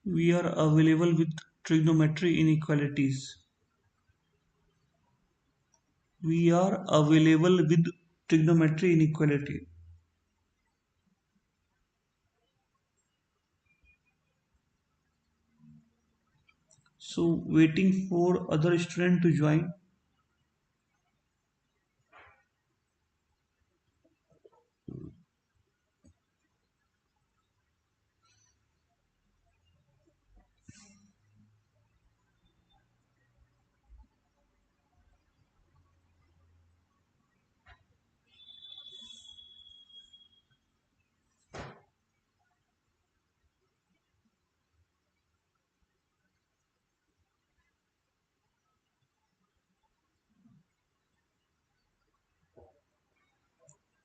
We are available with trigonometry inequalities. We are available with trigonometry inequality. So waiting for other student to join.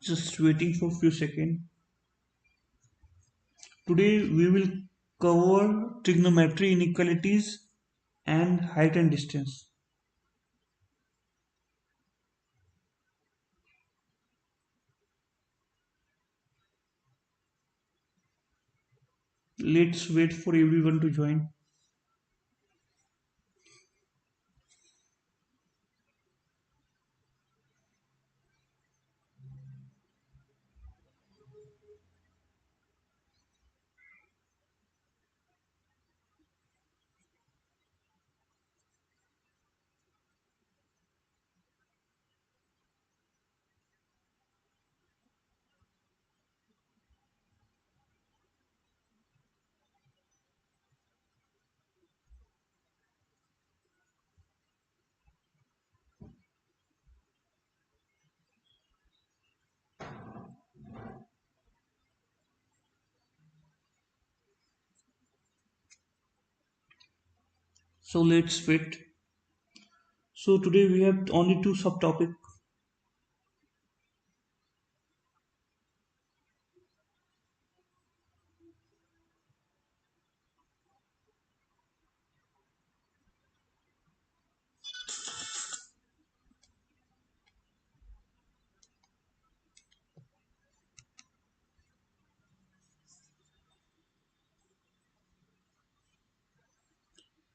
Just waiting for few seconds. Today we will cover trigonometry inequalities and height and distance. Let's wait for everyone to join. So let's wait. So today we have only two subtopics.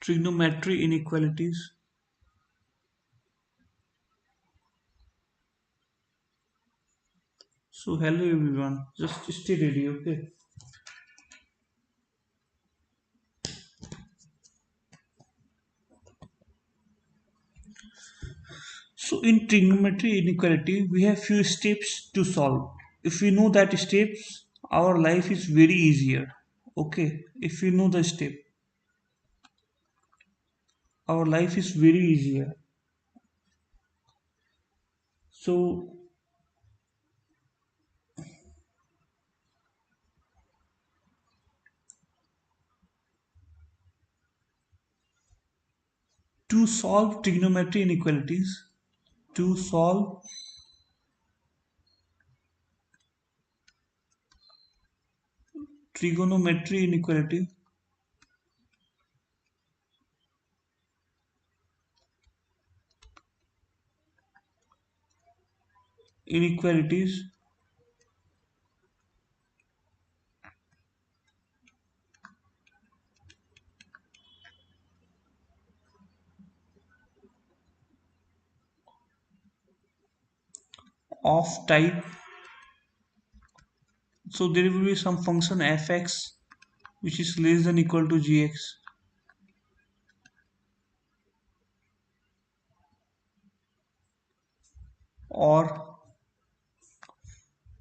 Trigonometry inequalities. So hello everyone. Just stay ready, okay? So in trigonometry inequality, we have few steps to solve. If we know that steps, our life is very easier. Okay, if we know the step, our life is very easier. So to solve trigonometry inequalities, to solve trigonometry inequalities of type. So there will be some function fx which is less than equal to gx, or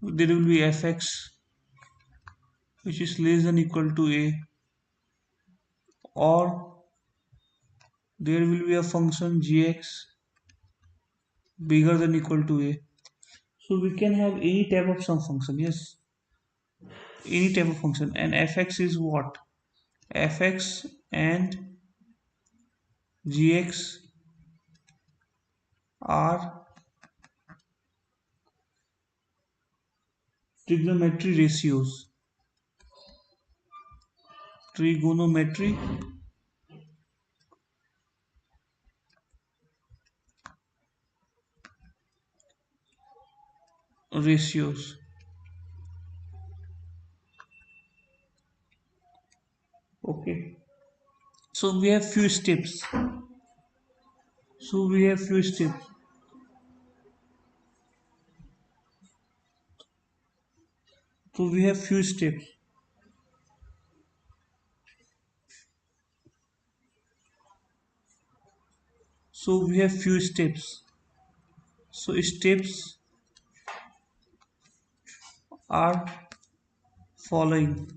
there will be fx which is less than equal to a, or there will be a function gx bigger than equal to a. So we can have any type of some function, yes, any type of function. And fx is what? Fx and gx are trigonometry ratios. Trigonometry ratios. Okay. So we have few steps. So we have few steps. So we have few steps. So we have few steps. So steps are following.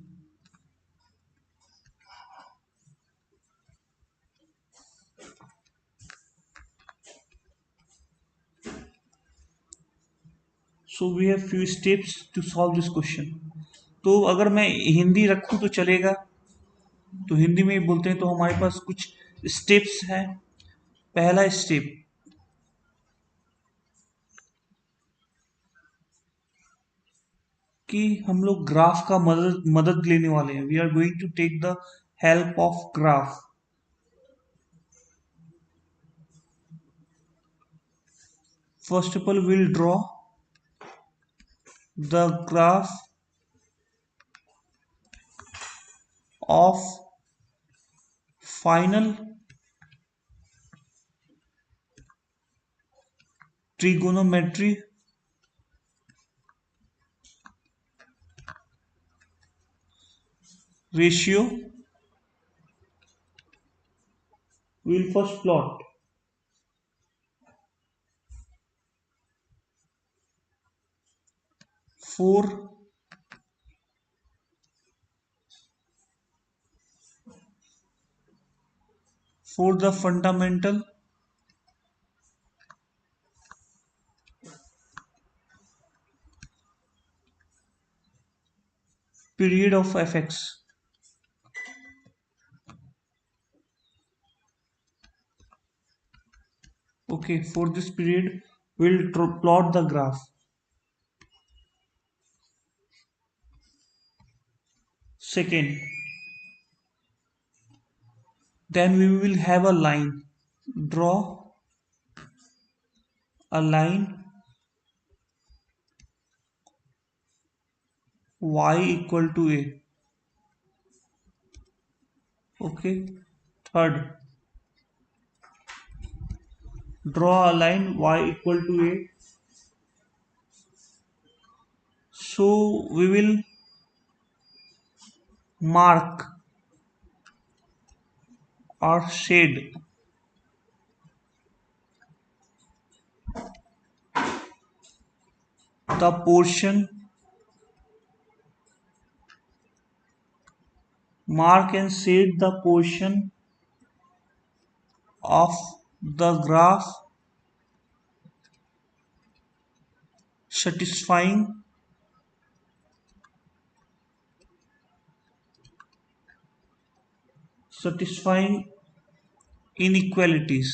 So we have few steps to solve this question. तो अगर मैं हिंदी रखूं तो चलेगा, तो हिंदी में ही बोलते हैं। तो हमारे पास कुछ स्टेप्स हैं। पहला स्टेप कि हम लोग ग्राफ का मदद मदद लेने वाले हैं। We are going to take the help of graph. First of all will draw the graph of final trigonometry ratio. We will first plot for the fundamental period of fx. Okay, for this period we'll plot the graph. Second, then we will have a line. Draw a line y equal to a. Okay. Third, draw a line y equal to a. So we will mark or shade the portion, mark and shade the portion of the graph satisfying satisfying inequalities.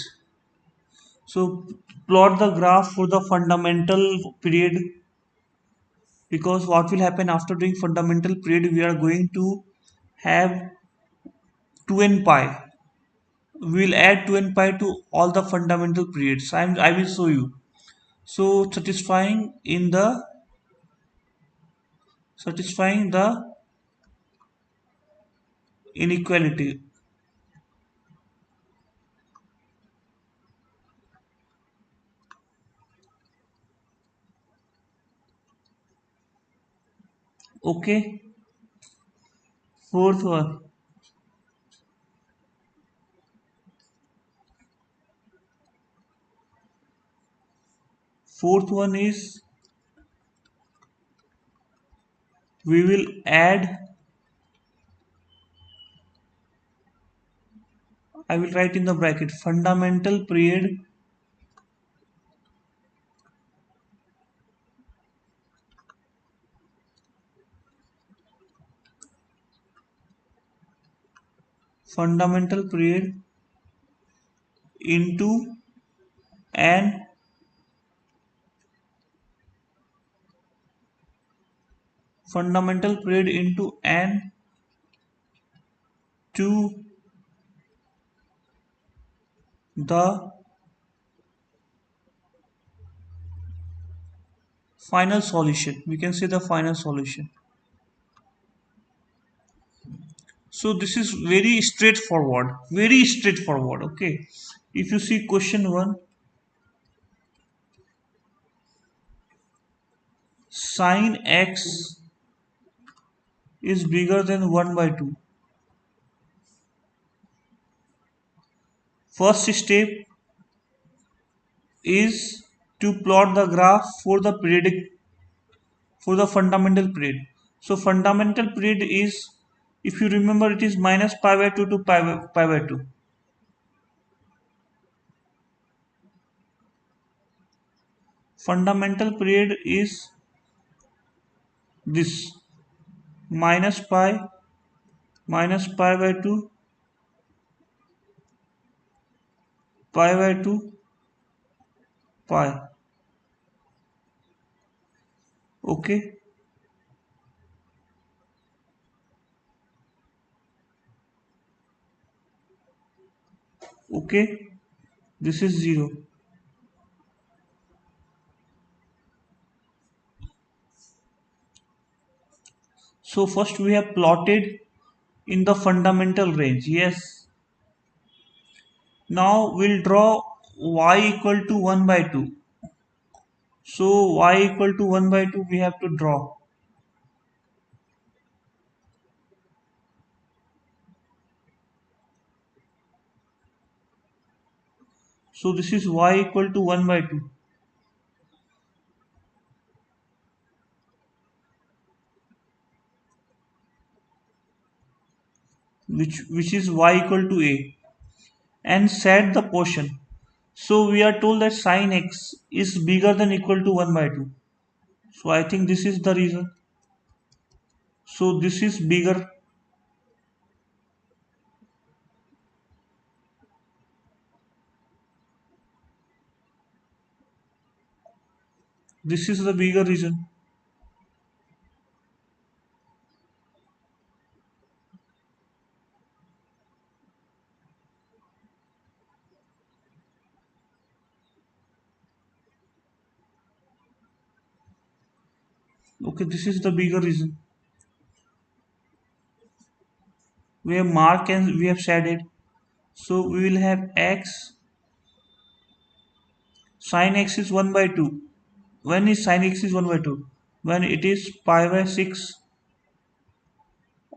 So plot the graph for the fundamental period, because what will happen after doing fundamental period, we are going to have 2n pi. We will add 2n pi to all the fundamental periods. I will show you. So satisfying the inequality. Okay. Fourth one. Fourth one is we will add. I will write in the bracket fundamental period fundamental period into an fundamental period into n to the final solution. We can say the final solution. So this is very straightforward, very straightforward. Okay, if you see question 1, sine x is bigger than 1 by 2. First step is to plot the graph for the fundamental period. So fundamental period is, if you remember, it is minus pi by 2 to pi by 2. Fundamental period is this, minus pi by 2 pi by 2 pi. Okay, okay, this is 0. So first we have plotted in the fundamental range. Yes. Now we'll draw y equal to 1 by 2. So y equal to 1 by 2 we have to draw. So this is y equal to 1 by 2, which is y equal to a, and set the portion. So we are told that sine x is bigger than equal to 1 by 2. So I think this is the reason. So this is bigger. This is the bigger reason. Okay, this is the bigger reason. We have mark and we have shaded. So we will have x, sin x is 1 by 2. When is sin x is 1 by 2? When it is pi by 6,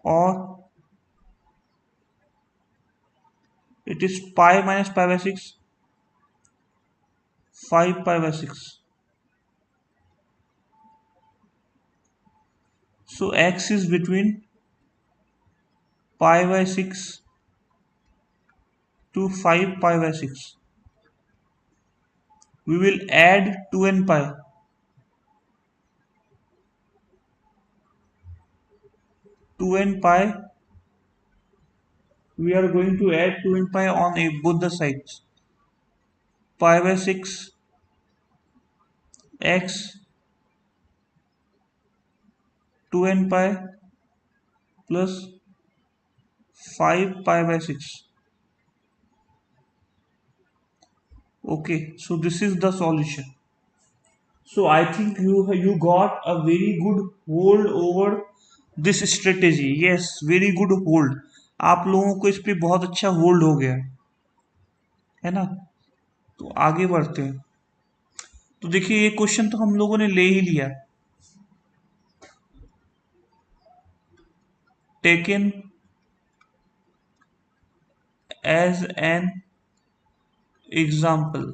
or it is pi minus pi by 6, 5 pi by 6. So x is between pi by 6 to 5 pi by 6. We will add 2 and pi. 2 and pi, we are going to add 2 and pi on both the sides. Pi by 6 x, 2 and pi plus 5 pi by 6. Okay, so this is the solution. So I think you got a very good hold over this strategy. Yes, very good hold. आप लोगों को इस पे बहुत अच्छा hold हो गया है ना। तो आगे बढ़ते हैं। तो देखिए ये क्वेश्चन तो हम लोगों ने ले ही लिया, taken as an example.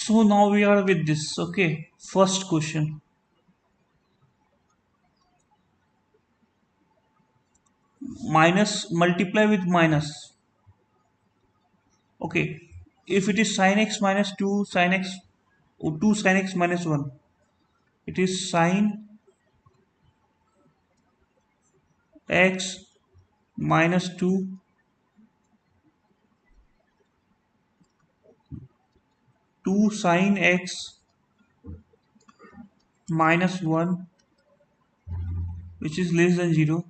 So now we are with this. Okay, first question, minus, multiply with minus. Okay, if it is sin x minus 2 sin x, or 2 sin x minus 1, it is sin x minus 2 2 sin x -1 which is less than 0.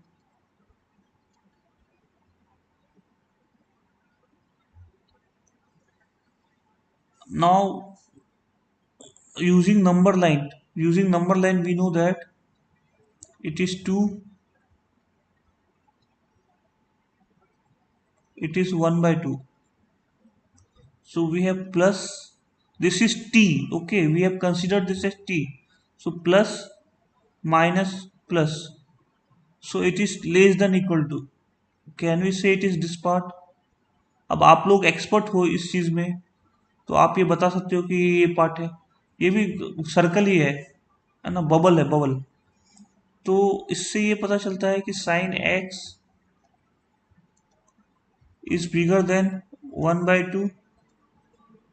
Now using number line we know that it is 2, it is 1 by 2. So we have plus, this is t, okay, we have considered this as t. So plus minus plus, so it is less than equal to, can we say it is this part? अब आप लोग expert हो इस चीज में, तो आप ये बता सकते हो कि ये पार्ट है, ये भी सर्कल ही है ना, बबल है बबल। तो इससे ये पता चलता है कि sine x is bigger then 1/2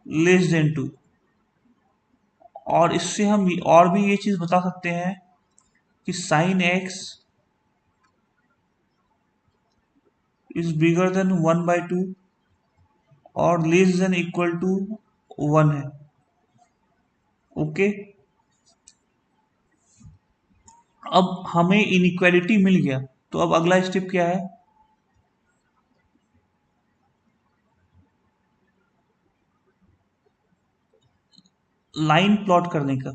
less than 2। और इससे हम और भी ये चीज बता सकते हैं कि sine x is bigger then 1/2 और लेस देन इक्वल टू 1 है। ओके, अब हमें इनइक्वालिटी मिल गया, तो अब अगला स्टेप क्या है? लाइन प्लॉट करने का।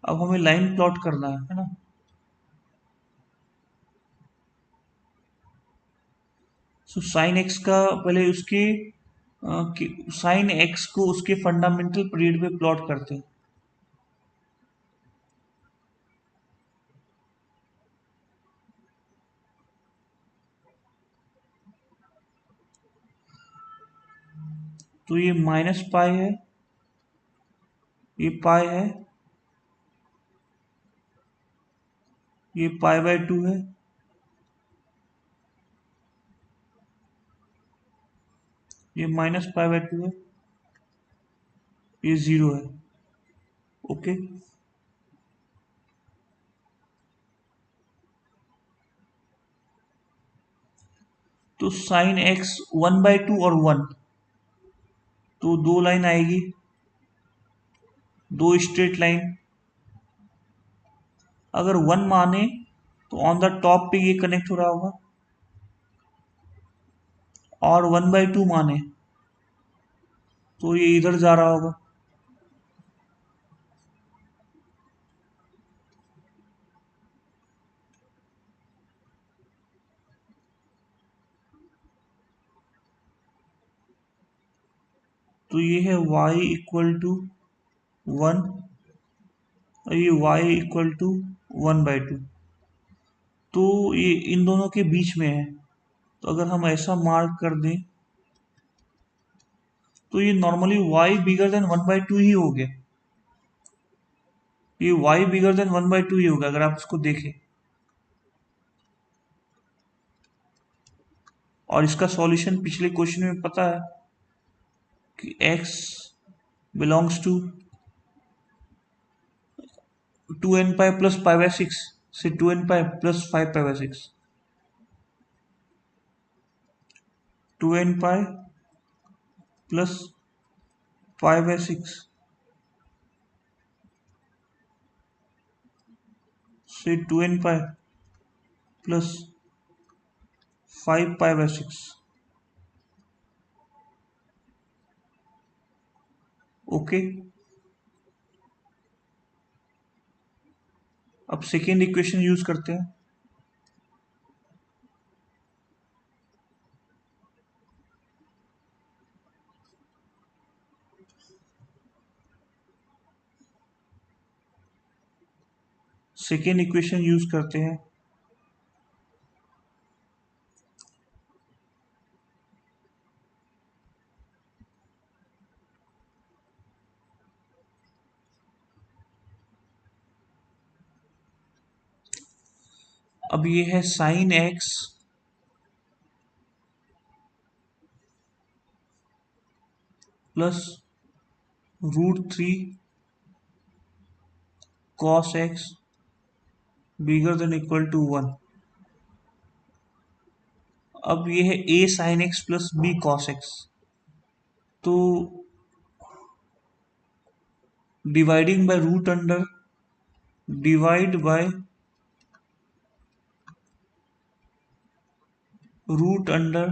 अब हमें लाइन प्लॉट करना है ना। सो साइन एक्स का पहले उसके साइन एक्स को उसके फंडामेंटल पीरियड पे प्लॉट करते हैं। तो ये माइनस पाई है, ये पाई है, ये पाई/2 है, ये -पाई/2 है, ये 0 है। ओके, तो साइन एक्स 1/2 और 1, तो दो लाइन आएगी, दो स्ट्रेट लाइन। अगर 1 माने तो ऑन द टॉप पे ये कनेक्ट हो रहा होगा, और 1/2 माने तो ये इधर जा रहा होगा। तो ये है y इक्वल टू 1 और ये y इक्वल टू 1/2। तो ये इन दोनों के बीच में है। तो अगर हम ऐसा मार्क कर दें तो ये नॉर्मली y बिगर देन 1/2 ही हो गया, ये y बिगर देन 1/2 ही होगा अगर आप इसको देखें। और इसका सॉल्यूशन पिछले क्वेश्चन में पता है कि x belongs to 2n pi plus पाई/6 से 2n pi plus 5 पाई/6, 2n pi plus पाई/6 से 2n पाई प्लस 5 पाई/6। ओके, अब सेकेंड इक्वेशन यूज करते हैं। सेकेंड इक्वेशन यूज करते हैं। अब ये है sine X plus √3 cos X bigger than equal to 1। अब ये है a sine X plus b cos X. तो dividing by root under divide by root under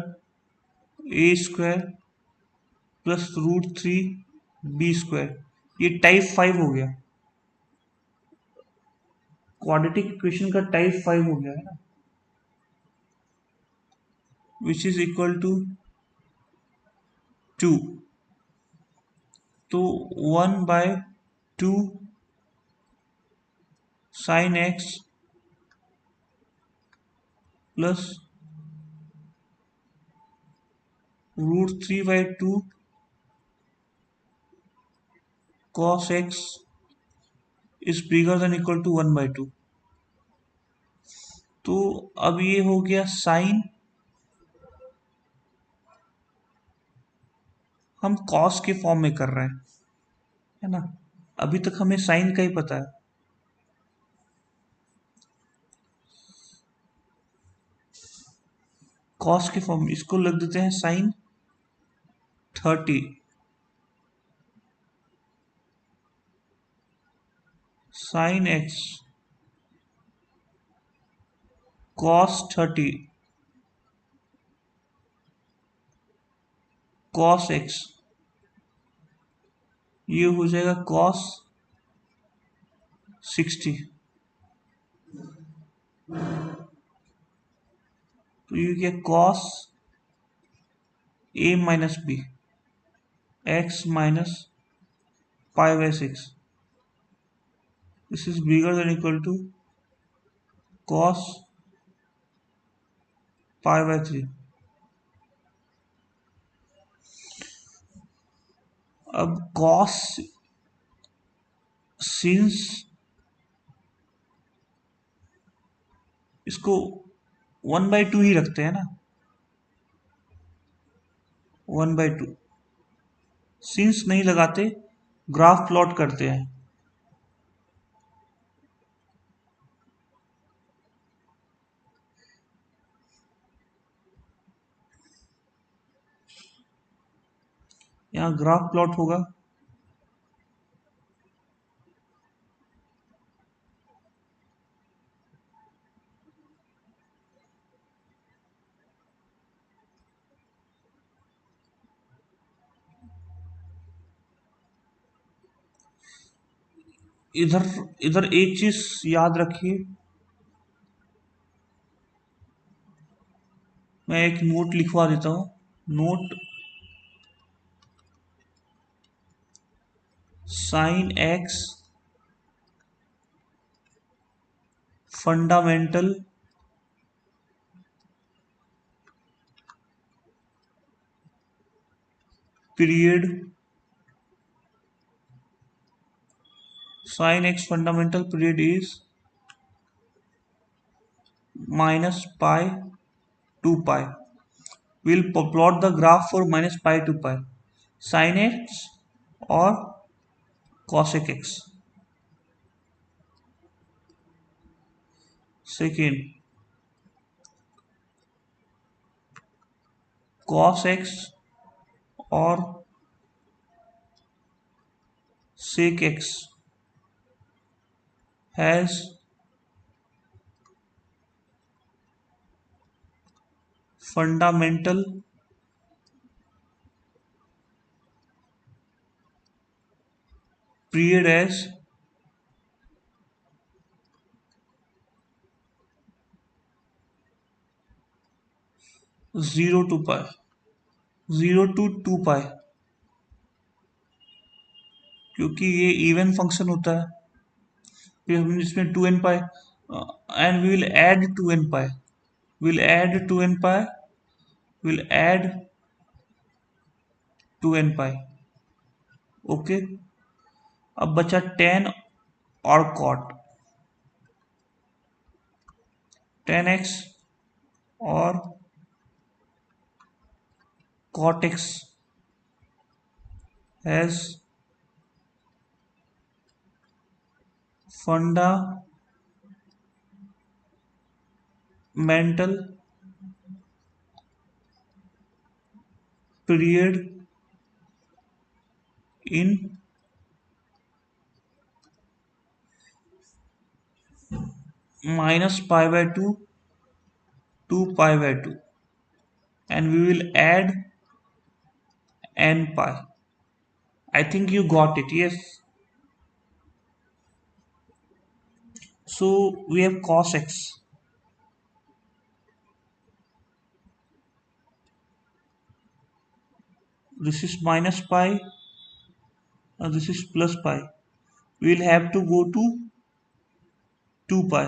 a square plus √3 b²। ये टाइप 5 हो गया, क्वाड्रेटिक इक्वेशन का type 5 हो गया है ना, विच इज इक्वल टू 2। तो 1/2 sine X plus √3/2 cos x is bigger than equal to 1/2। तो अब ये हो गया साइन, हम कॉस के फॉर्म में कर रहे हैं, है ना। अभी तक हमें साइन का ही पता है। कॉस के फॉर्म, इसको लग देते हैं sine 30 sine x cos 30 cos x, ये हो जाएगा कॉस 60। तो ये क्या, cos a minus b x minus π/6, this is bigger than equal to cos π/3। अब कॉस, सिंस इसको 1/2 ही रखते हैं ना, 1/2, सिंस नहीं लगाते, ग्राफ प्लॉट करते हैं। यहाँ ग्राफ प्लॉट होगा, इधर इधर एक चीज याद रखिए, मैं एक नोट लिखवा देता हूँ। Note, sine x fundamental period, sine x fundamental period is -π to π। we'll plot the graph for -π to π, sin x और cosec x। Second, cos x और sec x has fundamental period as 0 to π, 0 to 2π, क्योंकि ये even function होता है। फिर हम इसमें 2n π, and we will add 2n π, will add 2n π, will add 2n π। Okay, अब बचा tan और cot, tan x और cot x has fundamental period in minus pi by 2 to pi by 2, and we will add n pi. I think you got it. Yes. So we have cos x. This is minus pi, this is plus pi. We will have to go to 2 pi.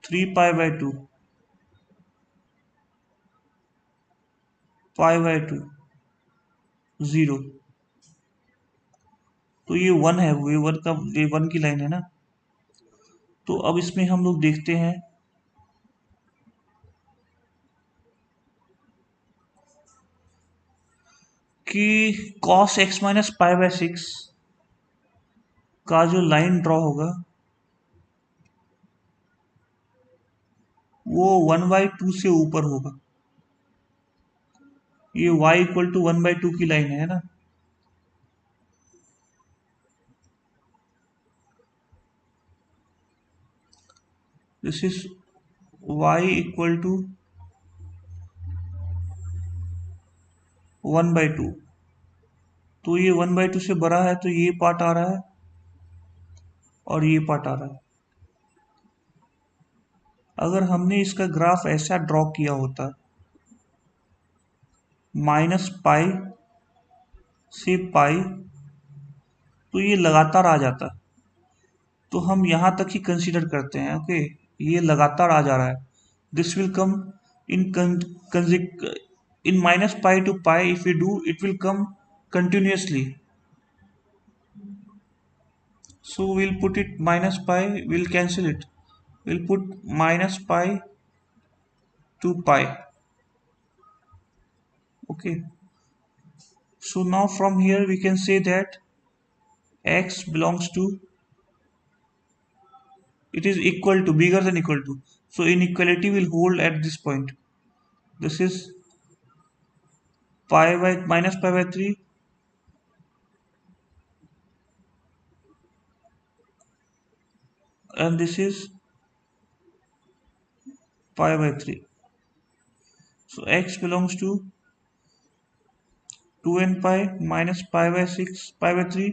3 pi by 2, pi by 2, 0. तो ये 1 है, ये 1 का, ये 1 की line है ना। तो अब इसमें हम लोग देखते हैं कि cos x minus pi by 6 का जो लाइन ड्रॉ होगा वो 1/2 से ऊपर होगा। ये y इक्वल टू 1/2 की लाइन है ना। This is y equal to 1/2। तो ये 1/2 से बड़ा है, तो ये पार्ट आ रहा है और ये पार्ट आ रहा है। अगर हमने इसका ग्राफ ऐसा ड्रॉ किया होता, माइनस पाई से पाई, तो ये लगातार आ जाता। तो हम यहाँ तक ही कंसीडर करते हैं। ओके, ये लगातार आ जा रहा है। This will come in in minus pi to pi. If we do, it will come continuously. So we'll put it minus pi, we'll cancel it, we'll put minus pi to pi. Okay, so now from here we can say that x belongs to, it is equal to, bigger than equal to, so inequality will hold at this point. This is pi by minus pi by 3, and this is pi by 3. So x belongs to 2n pi minus pi by 6 pi by 3,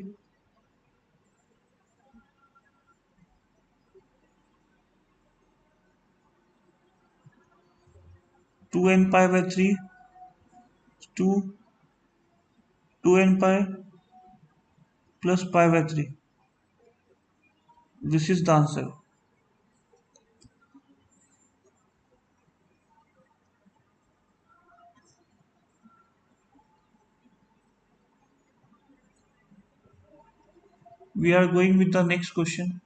2n pi by 3 to 2n pi plus pi by 3. This is the answer. We are going with the next question.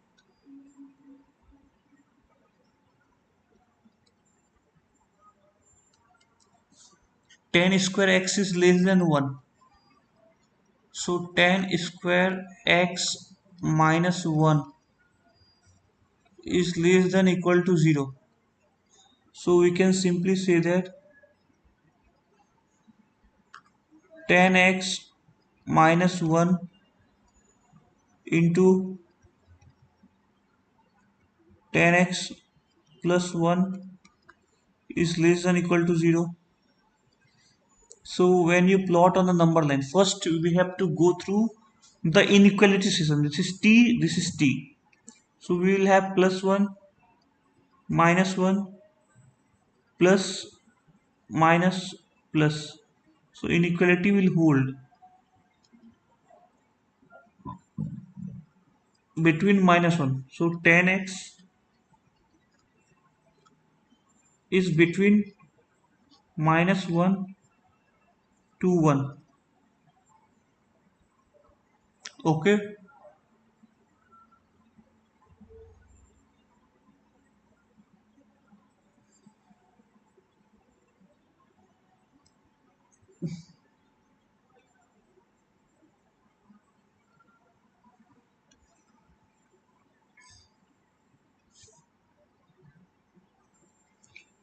Tan square x is less than 1. So tan square x minus 1 is less than equal to 0. So we can simply say that tan x minus 1 into tan x plus 1 is less than equal to 0. So when you plot on the number line, first we have to go through the inequality system. This is t, this is t. So we will have plus 1, minus 1, plus, minus, plus. So inequality will hold between minus 1. So tan x is between minus 1 to 1. Okay.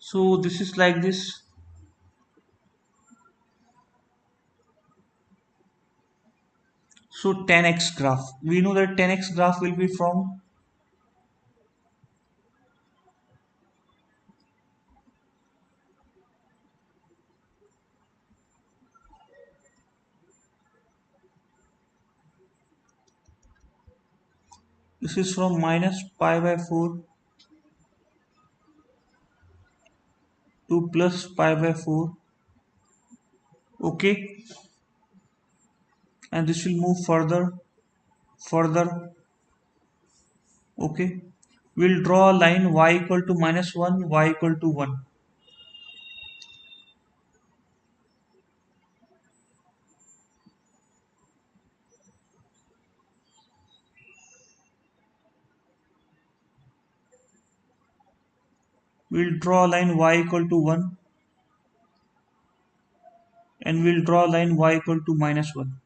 So this is like this. So 10x graph. We know that 10x graph will be from this is from minus pi by 4 to plus pi by 4. Okay, and this will move further. Okay, we'll draw a line y equal to minus 1, y equal to 1. We'll draw a line y equal to 1 and we'll draw a line y equal to minus 1.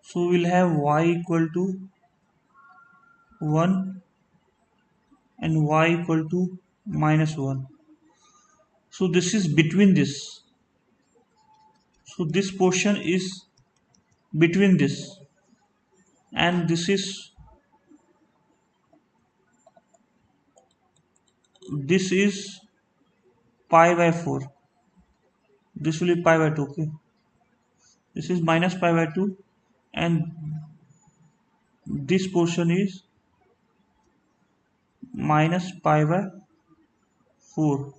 So we'll have y equal to 1 and y equal to minus 1. So this is between this. So this portion is between this, and this is pi by 4. This will be pi by 2. Okay, this is minus pi by 2 and this portion is minus pi by 4.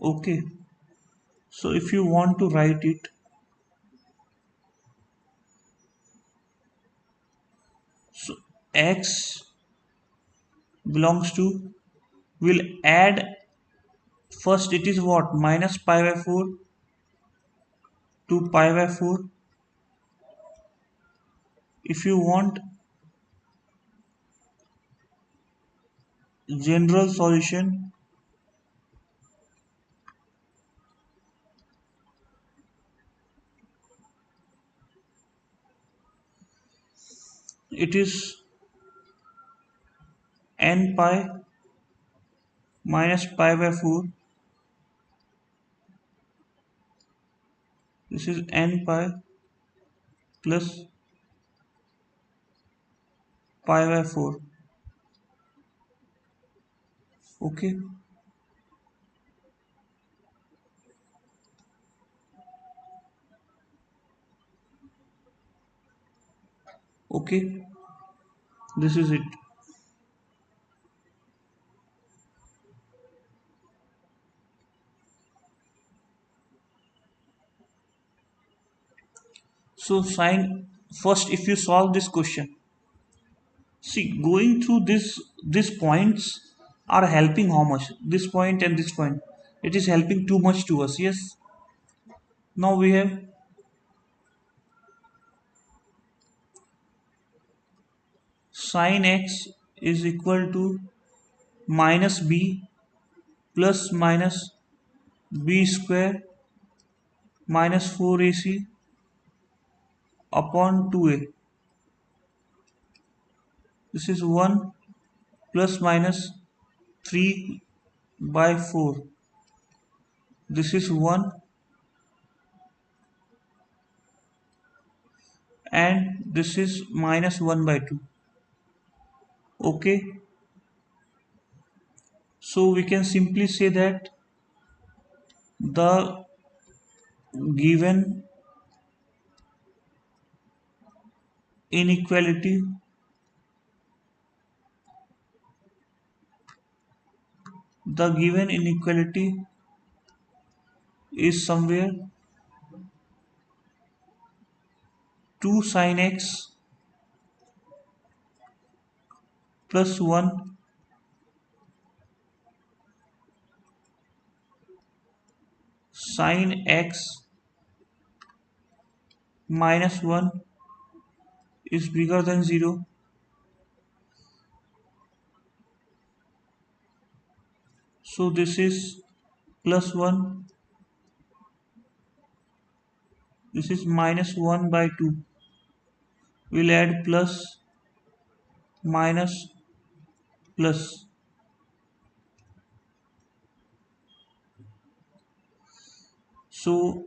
Okay, so if you want to write it, so x belongs to, will add, first it is what, minus pi by 4 to pi by 4. If you want general solution, it is n pi minus pi by 4. This is n pi plus pi by 4. Okay, okay, this is it. So sign, first if you solve this question, see, going through these points are helping how much, this point and this point, it is helping too much to us. Yes, now we have sin x is equal to minus b plus minus b square minus 4ac upon 2a. This is 1 plus minus 3 by 4. This is 1 and this is minus 1 by 2. Okay, so we can simply say that the given inequality the given inequality is somewhere 2 sin x plus 1 sin x minus 1 is bigger than 0. So this is plus 1 This is minus 1 by 2. We'll add plus, minus, plus. So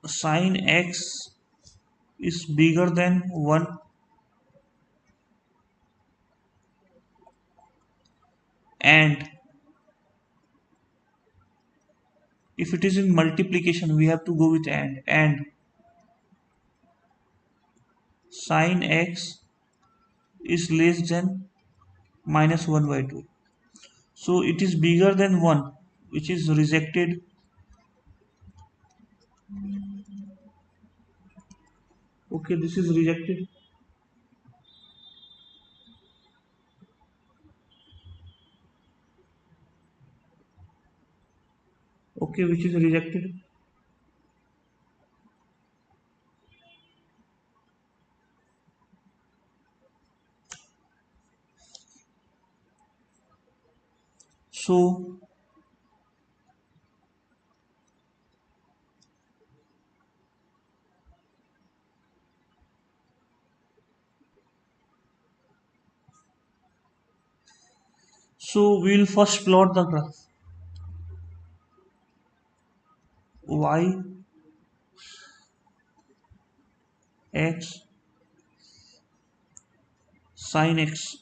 sin x is bigger than 1, and if it is in multiplication we have to go with and sin x is less than minus 1 by 2. So it is bigger than 1, which is rejected. Okay, this is rejected. Okay, which is rejected. So we'll first plot the graph. Y, x, sin x.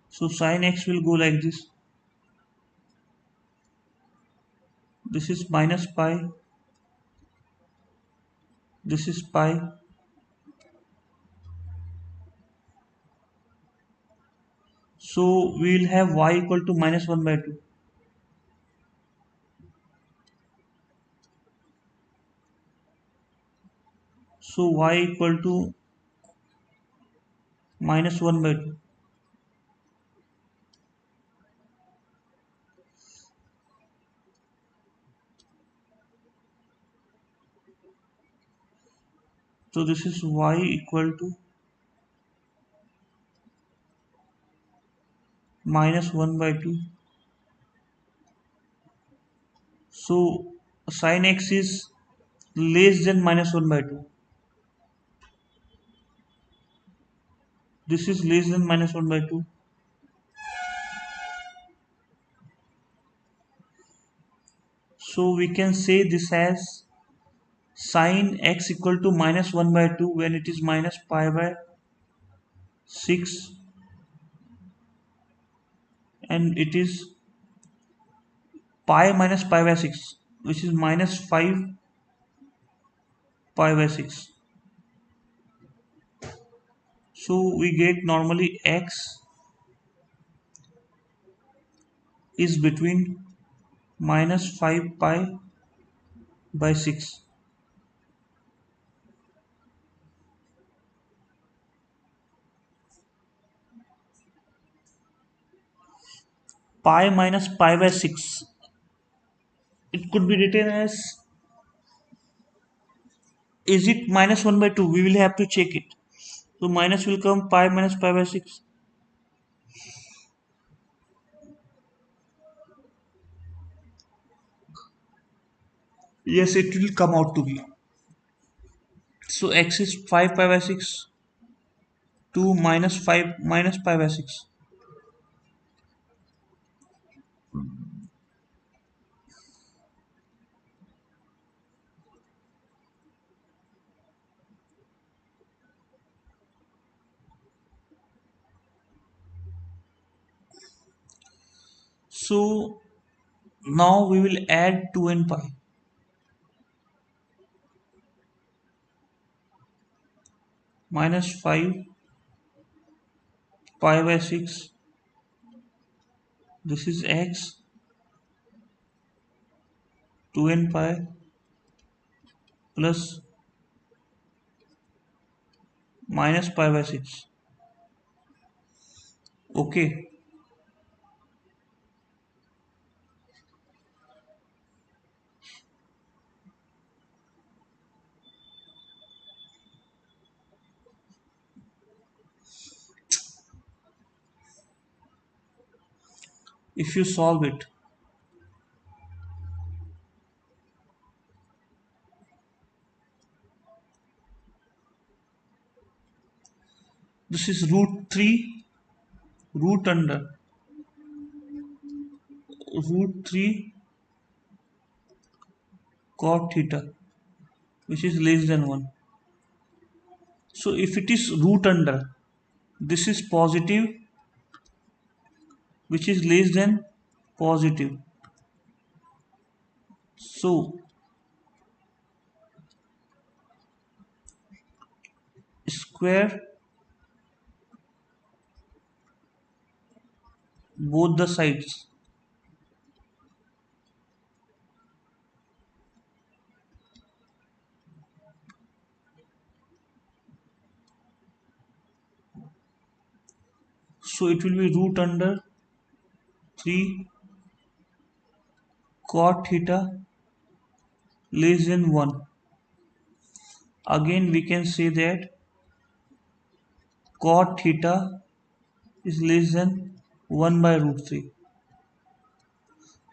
So sin x will go like this. This is minus pi. This is pi. So we'll have y equal to minus 1 by 2. So y equal to minus 1 by 2. So this is y equal to minus 1 by 2. So sin x is less than minus 1 by 2. This is less than minus 1 by 2. So we can say this as sin x equal to minus 1 by 2 when it is minus pi by 6, and it is pi minus pi by 6, which is minus 5 pi by 6. So we get normally x is between minus 5 pi by 6. Pi minus pi by 6. It could be written as, is it minus 1 by 2? We will have to check it. So minus will come pi minus pi by 6. Yes, it will come out to be. So x is 5 pi by 6 to minus 5 minus pi by 6. So now we will add 2 and pi. Minus 5 pi by 6. This is x. 2 and pi plus minus pi by 6. Okay. if you solve it. This is root 3 root under root 3 cot theta, which is less than 1. So if it is root under, this is positive, which is less than positive. So square both the sides. So it will be root under 3 cot theta less than 1. Again we can say that cot theta is less than 1 by root 3,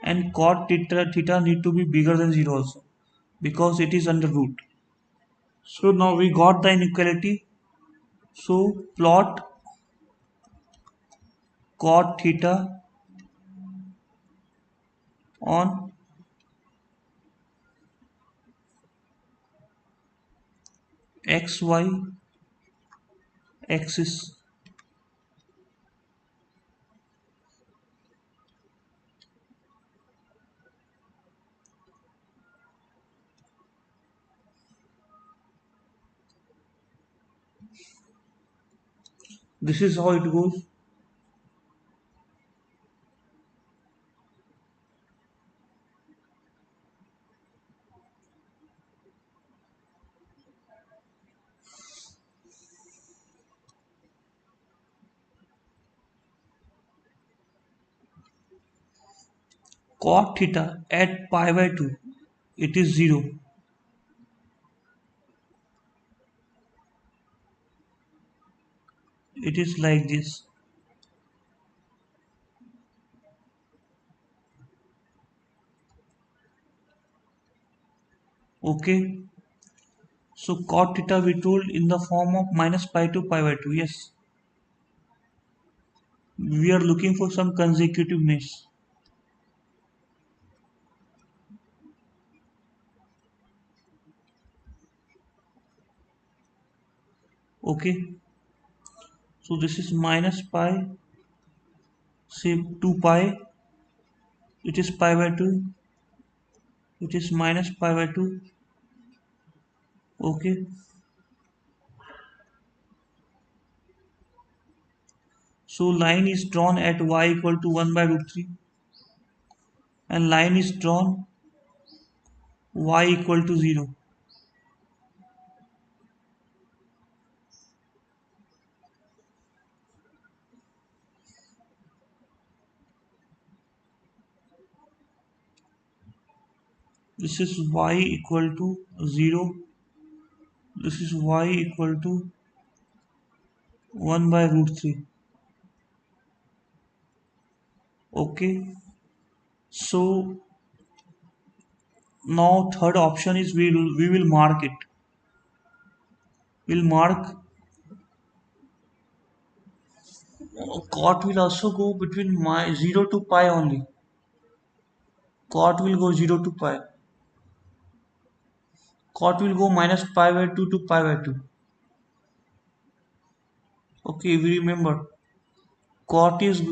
and cot theta need to be bigger than 0 also, because it is under root. So now we got the inequality. So plot cot theta on xy axis. This is how it goes. Cot theta at pi by 2, it is 0. It is like this. Okay. So cot theta we told in the form of minus pi to pi by 2. Yes. We are looking for some consecutiveness. Okay. So this is minus pi, say 2 pi. It is pi by 2. It is minus pi by 2. Okay. So line is drawn at y equal to 1 by root 3, and line is drawn y equal to 0. This is y equal to 0. This is y equal to 1 by root 3. Okay. So now third option is we will mark it. We'll mark cot will also go between my 0 to pi only. Cot will go 0 to pi. Cot will go minus pi by 2 to pi by 2. Okay, we remember cot is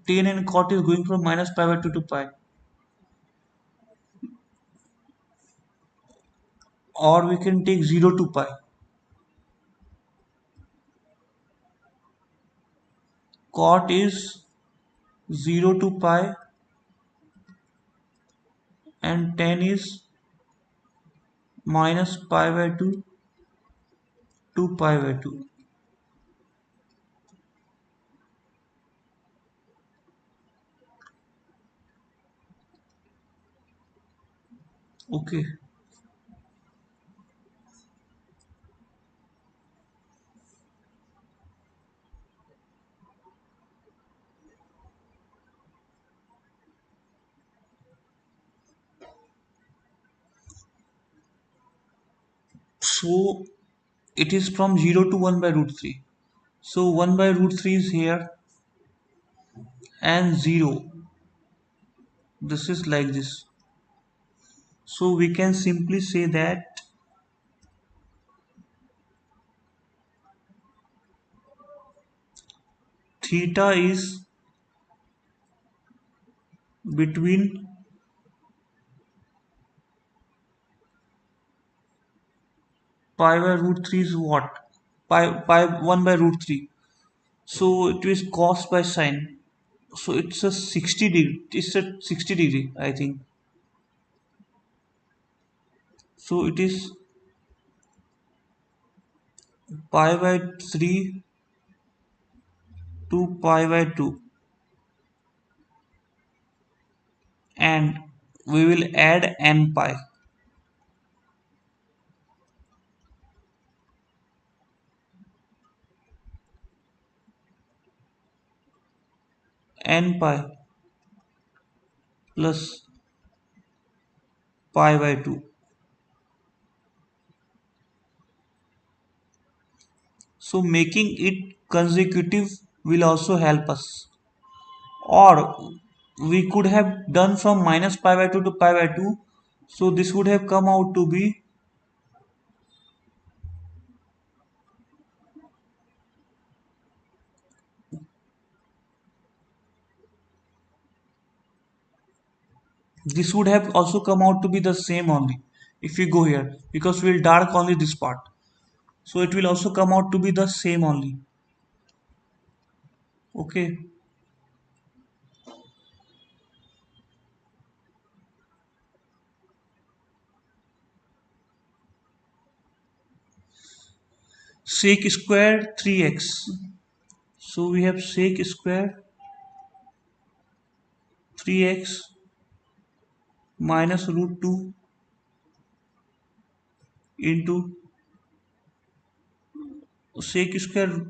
tan and cot is going from minus pi by 2 to pi. Or we can take 0 to pi. Cot is 0 to pi and tan is minus pi by 2 to pi by 2. Okay. So it is from 0 to 1 by root 3. So 1 by root 3 is here and 0. This is like this. So we can simply say that theta is between pi by root 3 is what? Pi 1 by root 3. So it is cos by sine. So it's a 60 degree. It's a 60 degree, I think. So it is pi by 3 to pi by 2, and we will add n pi. N pi plus pi by 2. So making it consecutive will also help us. Or we could have done from minus pi by 2 to pi by 2. So this would have come out to be, this would have also come out to be the same only if we go here, because we'll dark only this part. So it will also come out to be the same only. Okay. Sec square 3x. So we have sec square 3x minus root 2 into sec square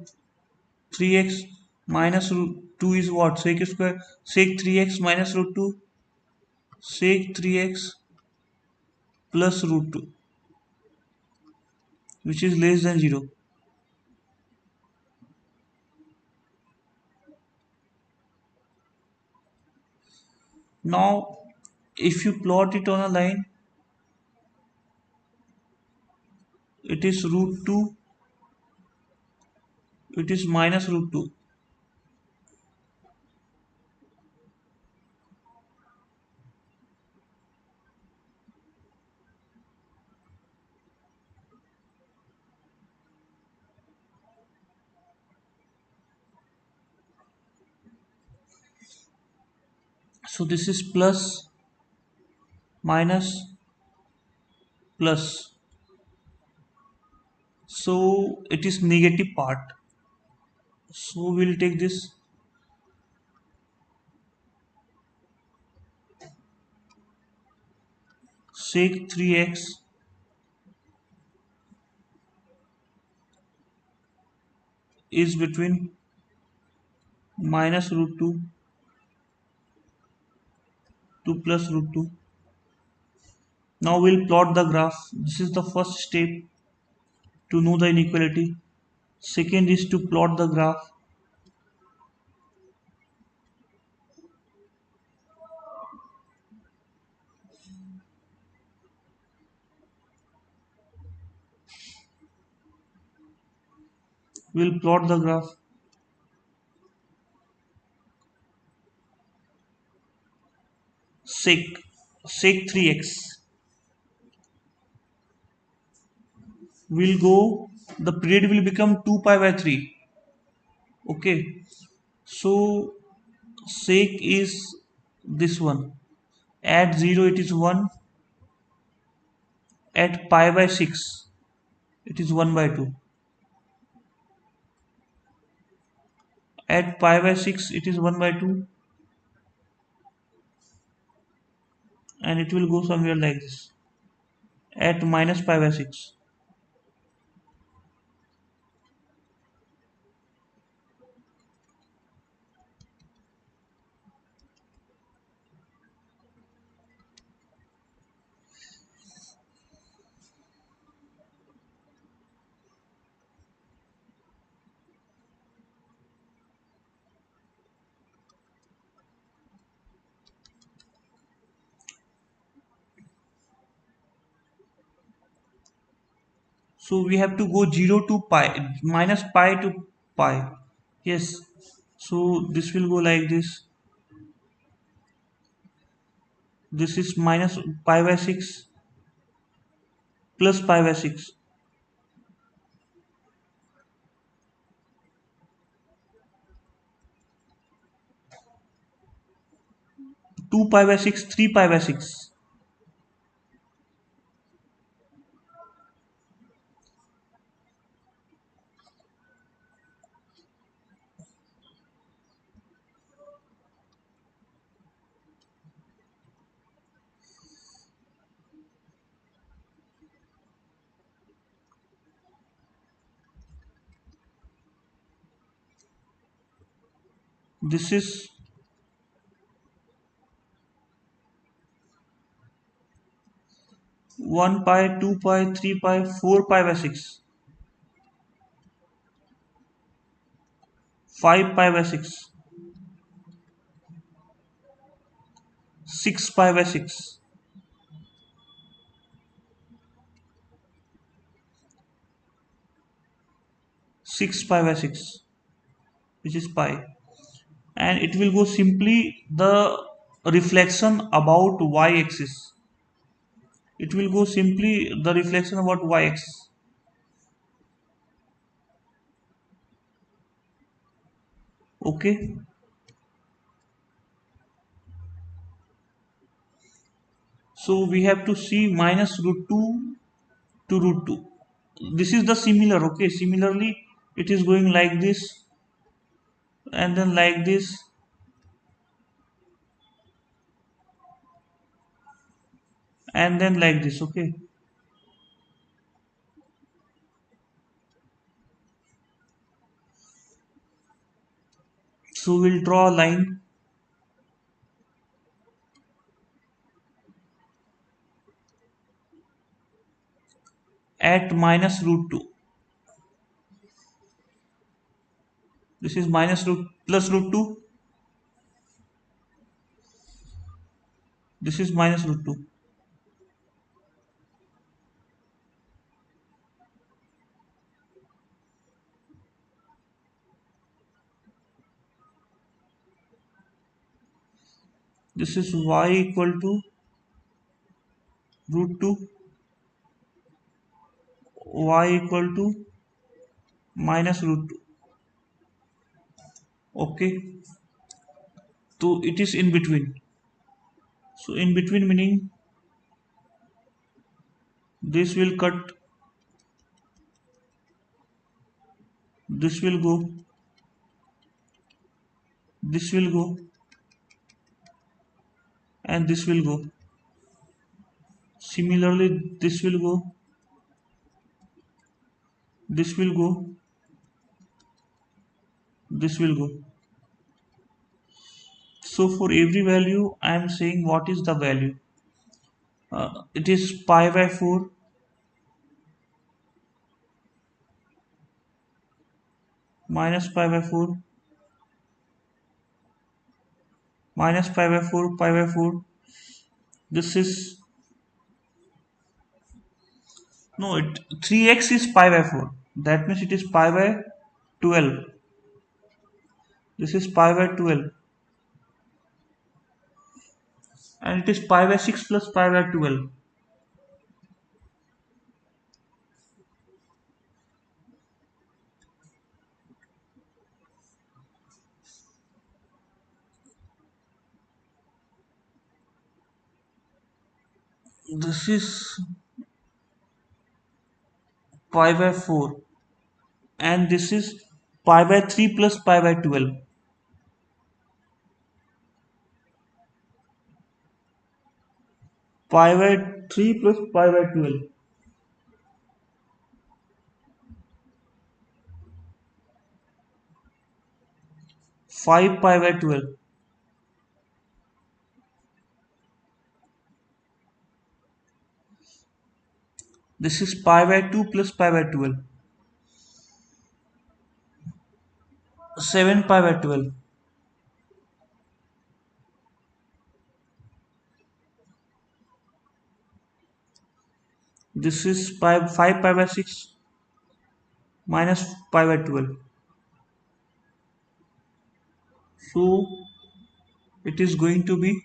3x minus root 2 is what? Sec square sec 3x minus root 2 sec 3x plus root 2, which is less than 0. Now if you plot it on a line, it is root 2, it is minus root 2. So this is plus minus plus. So it is negative part. So we'll take this sec 3x is between minus root 2 to plus root 2. Now we'll plot the graph. This is the first step to know the inequality. Second is to plot the graph. We'll plot the graph. Sec sec 3x will go, the period will become 2 pi by 3. Okay, so sec is this one. At 0 it is 1, at pi by 6 it is 1 by 2, at pi by 6 it is 1 by 2, and it will go somewhere like this at minus pi by 6. So we have to go 0 to pi, minus pi to pi. Yes, so this will go like this. This is minus pi by 6 plus pi by 6. 2 pi by 6, 3 pi by 6. This is 1 pi, 2 pi, 3 pi, 4 pi by 6, 5 pi by 6, 6 pi by 6, 6 pi by 6, which is pi. And it will go simply the reflection about y-axis. It will go simply the reflection about y-axis. Okay, so we have to see minus root 2 to root 2. This is the similar. Okay, similarly it is going like this, and then like this, and then like this. Okay, so we'll draw a line at minus root 2. This is minus root plus root 2. This is minus root 2. This is y equal to root 2, y equal to minus root 2. Okay, so it is in between. So in between meaning this will cut, this will go, this will go, and this will go. Similarly, this will go, this will go, this will go. So for every value, I am saying what is the value. It is pi by 4, minus pi by 4, minus pi by 4, pi by 4. This is, no, 3x is pi by 4. That means it is pi by 12. This is pi by 12. And it is pi by 6 plus pi by 12. This is pi by 4. And this is pi by 3 plus pi by 12. Pi by 3 plus pi by 12. 5 pi by 12. This is pi by 2 plus pi by 12. 7 pi by 12. This is 5 pi by 6. minus pi by 12. So it is going to be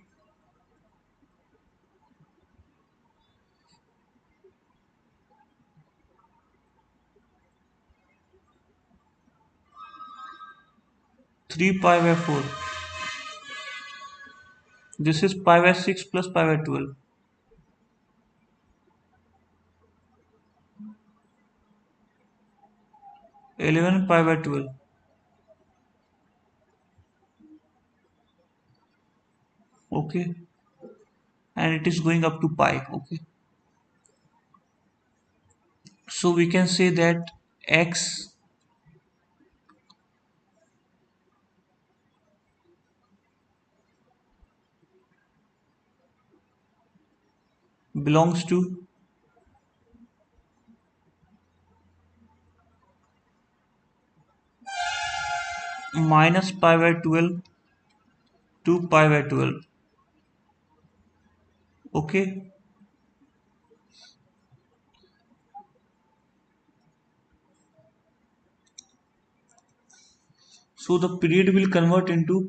3 pi by 4. This is pi by 6 plus pi by 12. 11 pi by 12. Okay. And it is going up to pi. Okay. So we can say that x belongs to minus pi by 12 to pi by 12. Okay. So the period will convert into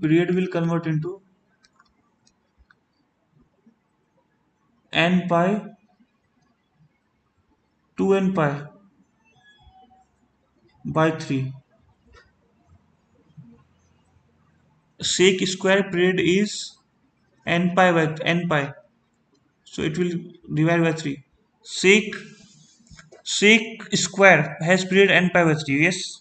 n pi to n pi by 3. Sec square period is n pi by n pi. So it will divide by 3. Sec square has period n pi by 3. Yes.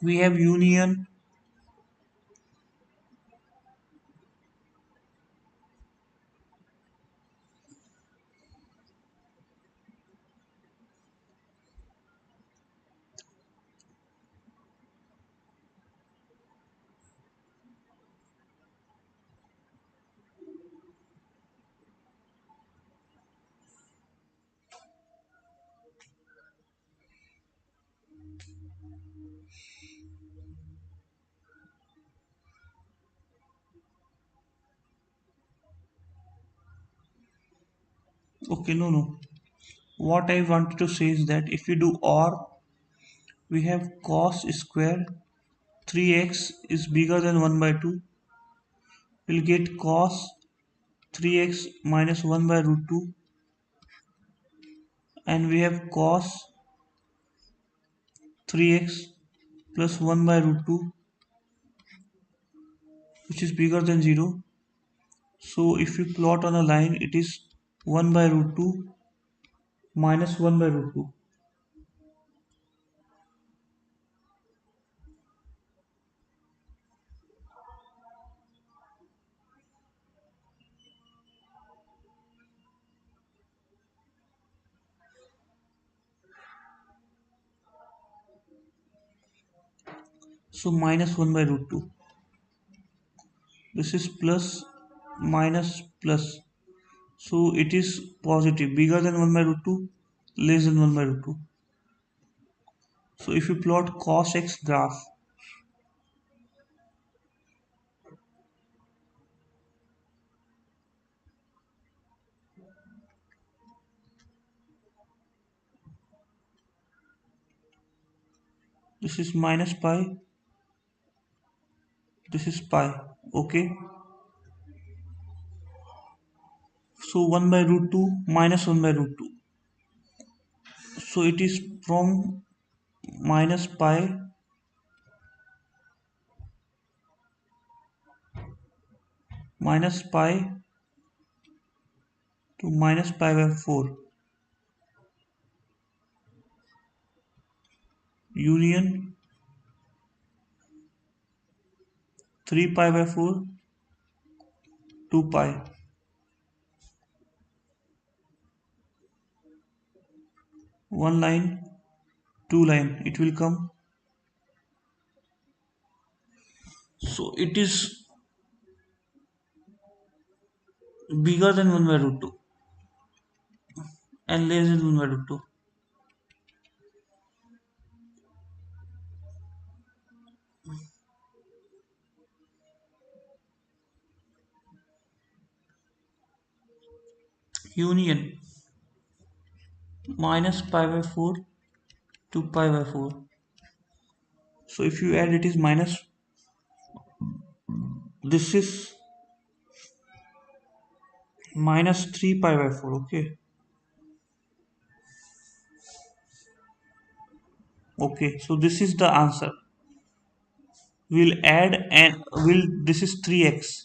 We have union. Okay, no. What I wanted to say is that if we do OR, we have cos square 3x is bigger than 1 by 2. We'll get cos 3x minus 1 by root 2, and we have cos 3x plus 1 by root 2, which is bigger than 0. So if we plot on a line, it is 1 by root 2 minus 1 by root 2. So minus 1 by root 2. This is plus minus plus. So it is positive, bigger than 1 by root 2, less than 1 by root 2. So if you plot cos x graph, this is minus pi, this is pi. Okay. So 1 by root 2 minus 1 by root 2. So it is from minus pi to minus pi by 4. Union 3 pi by 4 to pi. One line, two line, it will come. So it is bigger than 1 by root 2 and less than 1 by root 2. union minus pi by 4 to pi by 4. So if you add, it is minus, this is minus 3 pi by 4. Okay, okay, so this is the answer. We'll add and will this is 3x.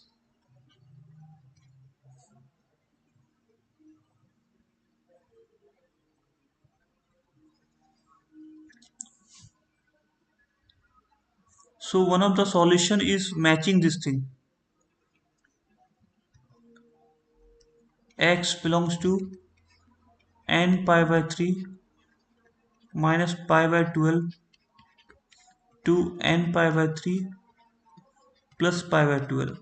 So one of the solution is matching this thing. X belongs to n pi by 3 minus pi by 12 to n pi by 3 plus pi by 12.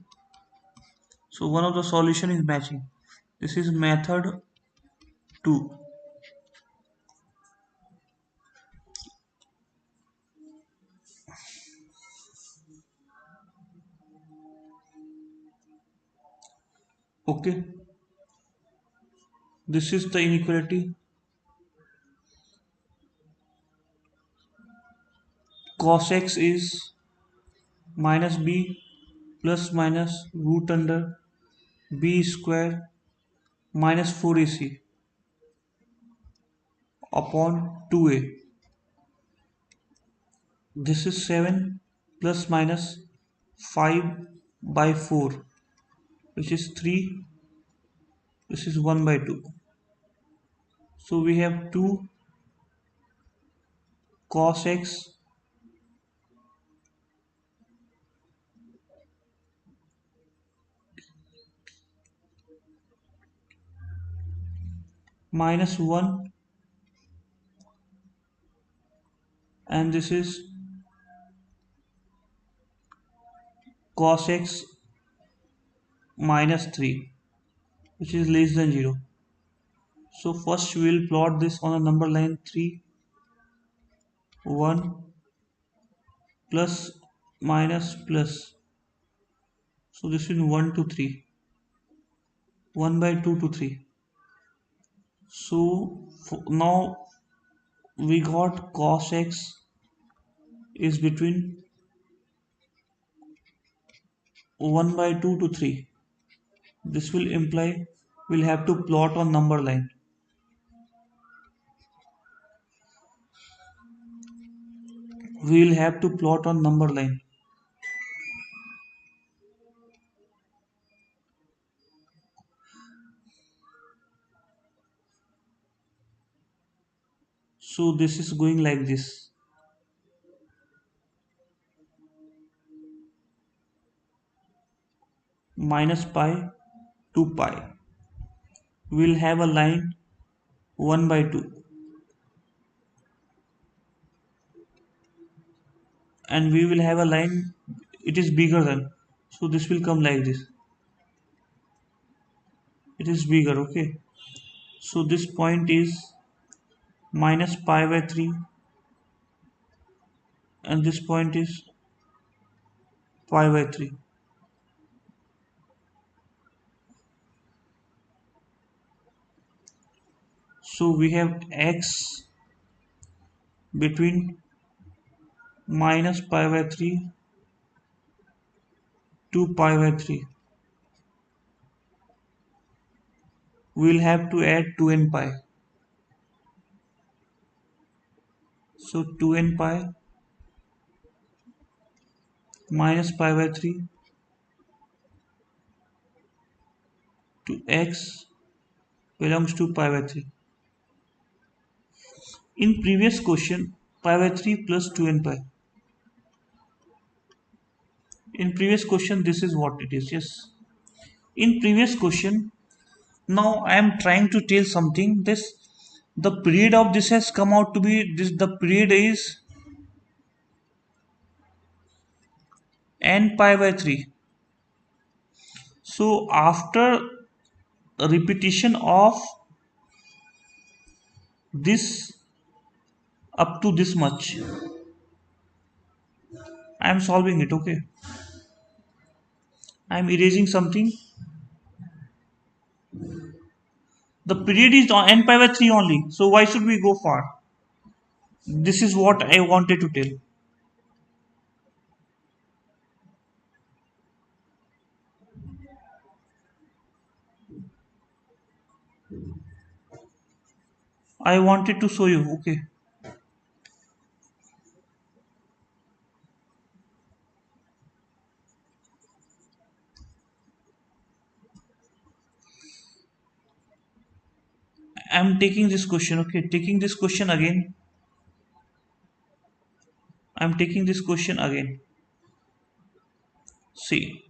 So one of the solution is matching. This is method 2. Okay, this is the inequality. Cos x is minus b plus minus root under b square minus 4ac upon 2a. This is 7 plus minus 5 by 4, which is 3. This is 1 by 2. So we have 2 cos x minus 1, and this is cos x minus 3, which is less than 0. So first we will plot this on a number line 3, 1, plus, minus, plus. So this is 1 to 3, 1 by 2 to 3. So now we got cos x is between 1 by 2 to 3. This will imply we'll have to plot on number line. We will have to plot on number line. So this is going like this. Minus pi to pi. We'll have a line 1 by 2. And we will have a line, it is bigger than. So this will come like this. It is bigger, okay. So this point is minus pi by 3, and this point is pi by 3. So we have x between minus pi by 3 to pi by 3. We will have to add 2n pi. So 2n pi minus pi by 3 to x belongs to pi by 3. In previous question, pi by 3 plus 2n pi. In previous question, this is what it is. Yes. In previous question, now I am trying to tell something. This the period of this has come out to be this. The period is n pi by 3. So after a repetition of this up to this much, I am solving it. Okay, I am erasing something. The period is on n pi by 3 only. So why should we go far? This is what I wanted to tell. I wanted to show you. Okay. I'm taking this question. Okay. Taking this question again. I'm taking this question again. See.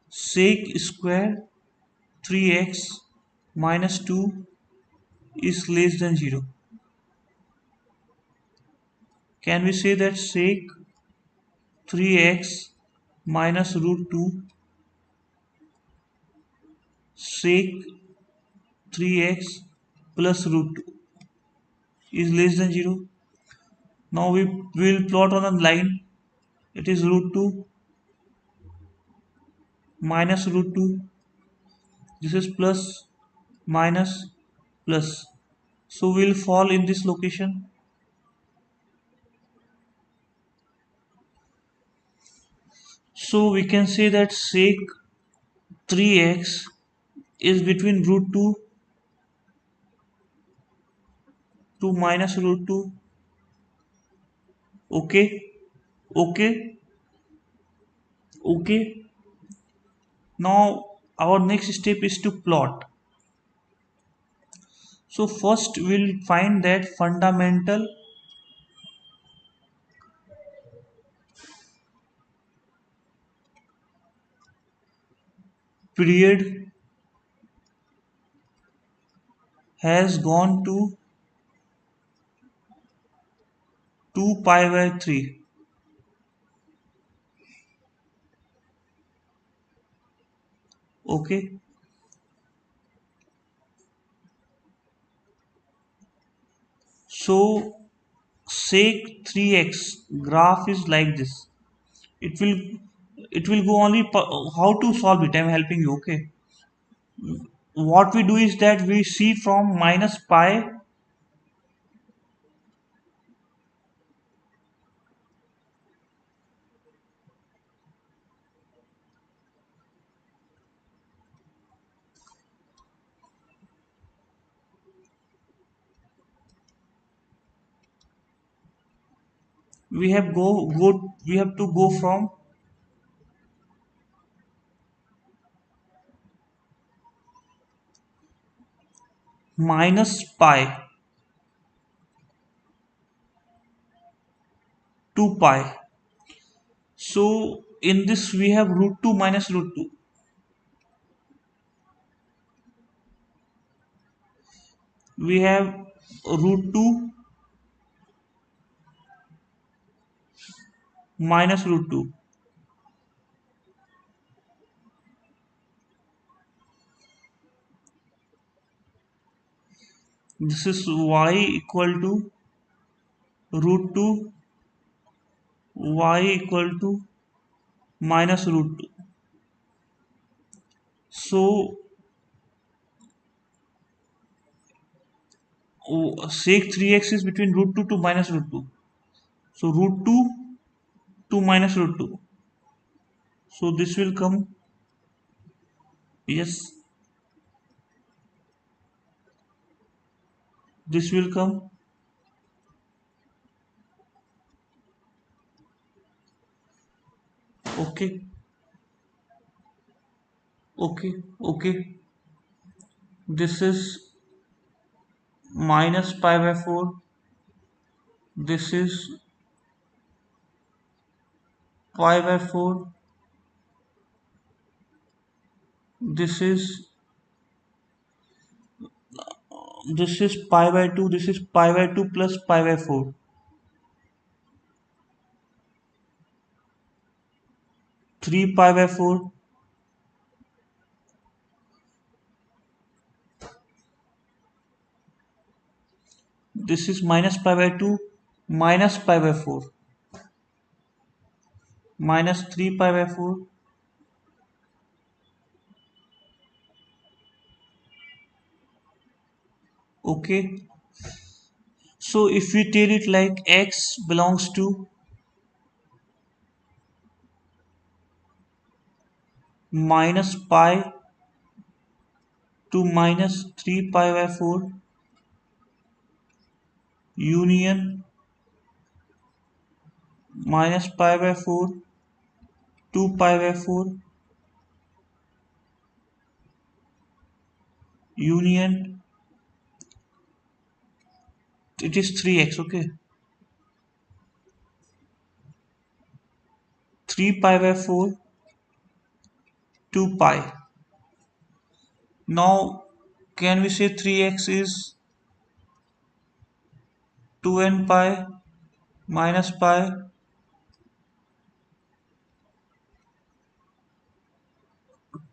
Sec square 3x minus 2 is less than 0. Can we say that sec 3x minus root 2 sec 3x plus root 2 is less than 0? Now we will plot on a line. It is root 2 minus root 2. This is plus minus plus. So we will fall in this location. So we can say that sec 3x is between root 2 to minus root 2. Okay. Okay. Okay. Now our next step is to plot. So first we'll find that fundamental period has gone to 2 pi by 3. Okay. So sec 3x graph is like this. It will it will go only how to solve it. I'm helping you. Okay. What we do is that we see from minus pi we have to go from minus pi to pi. So in this we have root 2 minus root 2. We have root 2 minus root 2. This is y equal to root 2 y equal to minus root 2. So sec 3x is between root 2 to minus root 2. So root 2 to minus root 2. So this will come. Yes, this will come. Okay, okay, okay. This is minus pi by 4. This is pi by 4. This is pi by 2. This is pi by 2 plus pi by 4. 3 pi by 4. This is minus pi by 2 minus pi by 4 minus 3 pi by 4 Okay, so if we tell it like x belongs to minus pi to minus 3 pi by 4 union minus pi by 4 2 pi by 4 union, it is 3x. Okay, 3 pi by 4 2 pi. Now can we say 3x is 2n pi minus pi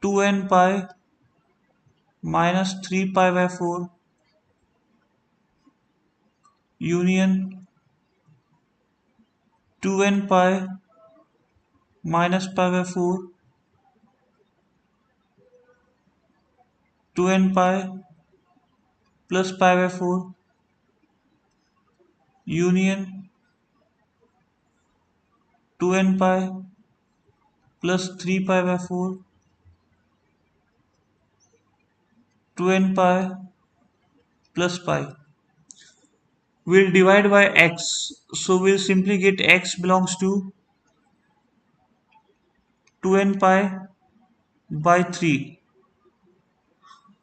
2n pi minus 3 pi by 4 union 2n pi minus pi by 4 2n pi plus pi by 4 union 2n pi plus 3 pi by 4 2n pi plus pi. We'll divide by x, so we'll simply get x belongs to 2n pi by 3.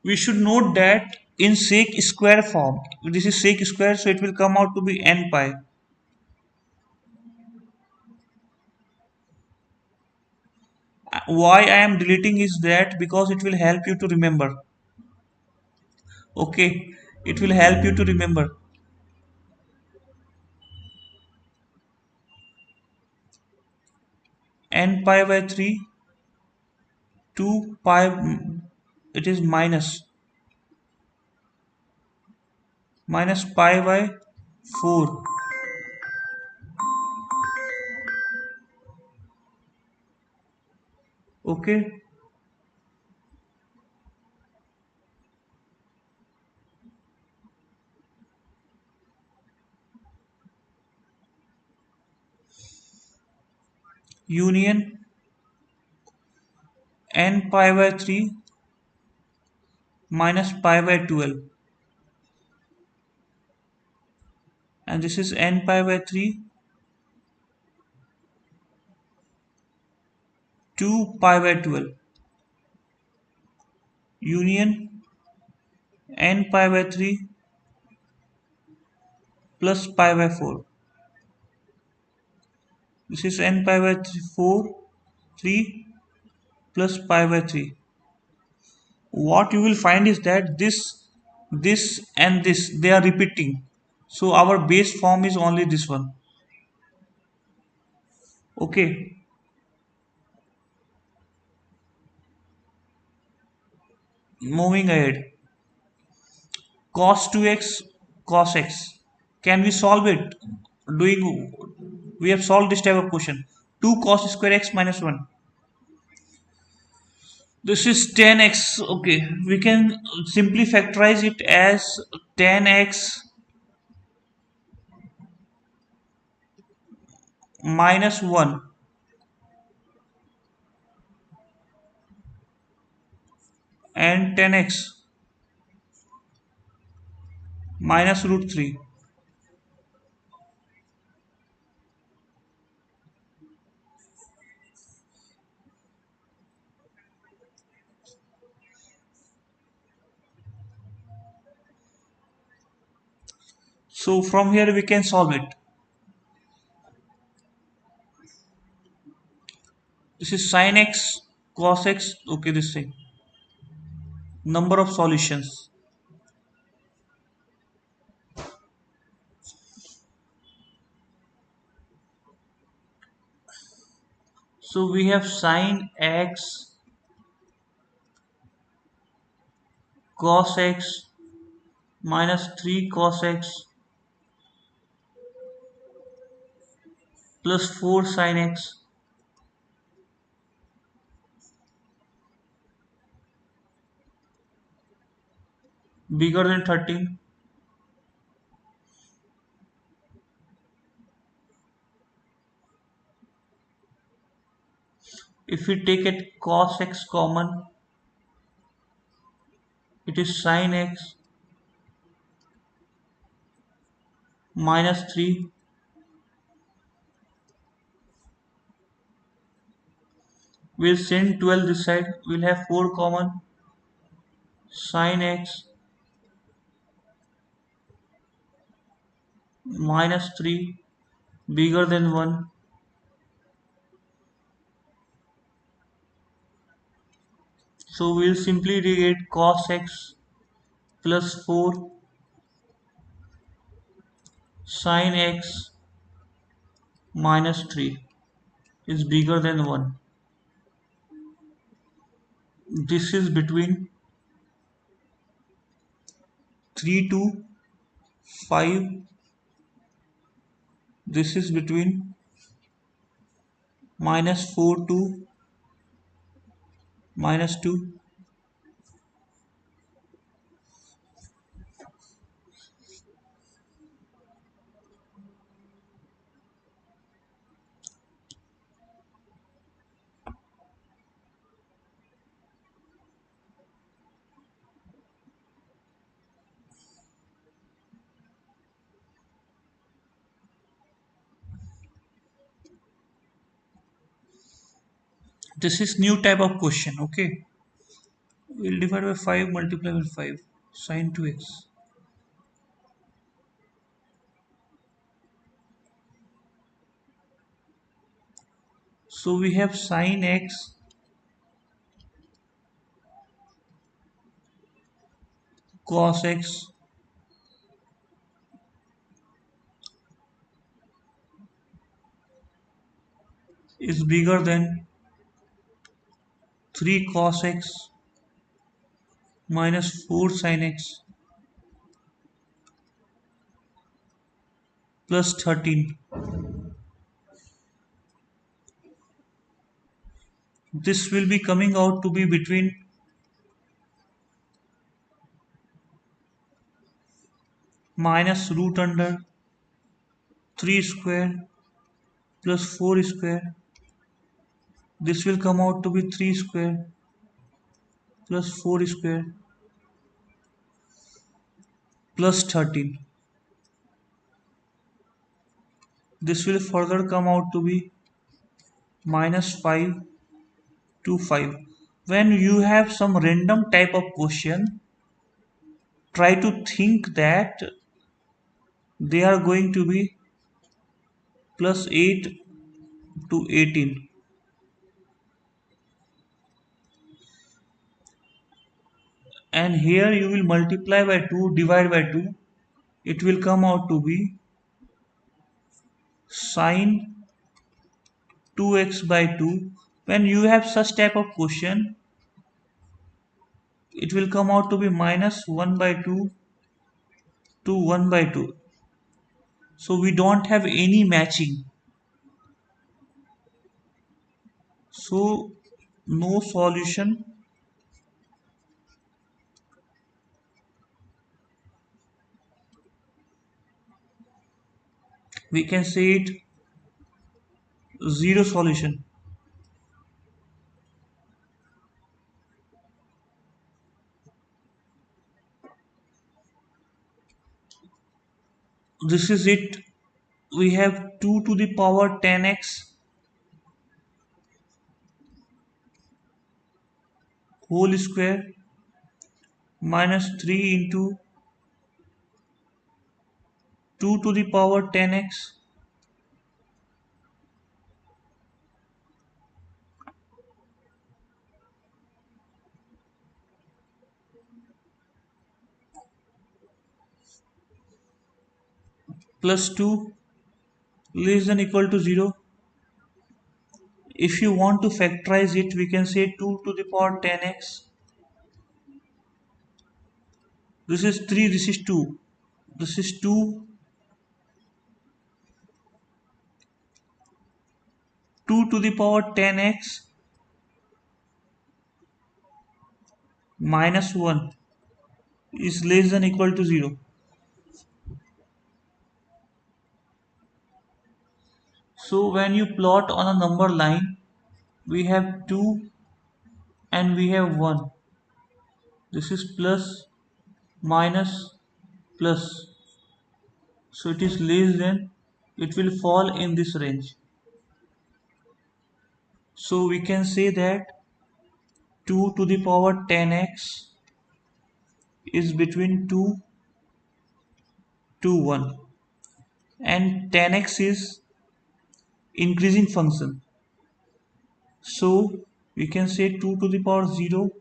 We should note that in sec square form, this is sec square, so it will come out to be n pi. Why I am deleting is that because it will help you to remember. Okay, it will help you to remember. N pi by 3 2 pi, it is minus pi by 4. Okay, union n pi by 3 minus pi by 12, and this is n pi by 3 2 pi by 12 union n pi by 3 plus pi by 4. This is n pi by 3, 4 3 plus pi by 3. What you will find is that this and this, they are repeating, so our base form is only this one. Okay, moving ahead, cos 2x cos x, can we solve it? Doing, we have solved this type of question. 2 cos square x minus 1, this is 10x. Okay, we can simply factorize it as 10x minus 1 and 10x minus root 3. So from here we can solve it. This is sin x cos x. Okay, this thing. Number of solutions. So we have sin x cos x minus 3 cos x plus 4 sin x bigger than 13. If we take it cos x common, it is sin x minus 3. We'll send 12 this side. We'll have 4 common. Sin x minus 3 bigger than 1. So we'll simply rewrite cos x plus 4 sin x minus 3 is bigger than 1. This is between 3 to 5. This is between minus 4 to minus 2. This is new type of question. Okay. We'll divide by 5, multiply by 5. Sin 2x. So we have sin x cos x is bigger than 3 cos x minus 4 sin x plus 13. This will be coming out to be between minus root under 3 square plus 4 square. This will come out to be 3 square plus 4 square plus 13. This will further come out to be minus 5 to 5. When you have some random type of question, try to think that they are going to be plus 8 to 18. And here you will multiply by 2, divide by 2. It will come out to be sine 2x by 2. When you have such type of question, it will come out to be minus 1 by 2 to 1 by 2. So we don't have any matching. So no solution. We can say it zero solution. This is it. We have 2 to the power 10x whole square minus 3 into 2 to the power 10x plus 2 less than equal to 0. If you want to factorize it, we can say 2 to the power 10x. This is 3, this is 2. This is 2, 2 to the power 10x minus 1 is less than equal to 0. So when you plot on a number line, we have 2 and we have 1. This is plus, minus, plus. So it is less than, it will fall in this range. So we can say that 2 to the power 10x is between 2 to 1, and 10x is increasing function. So we can say 2 to the power 0,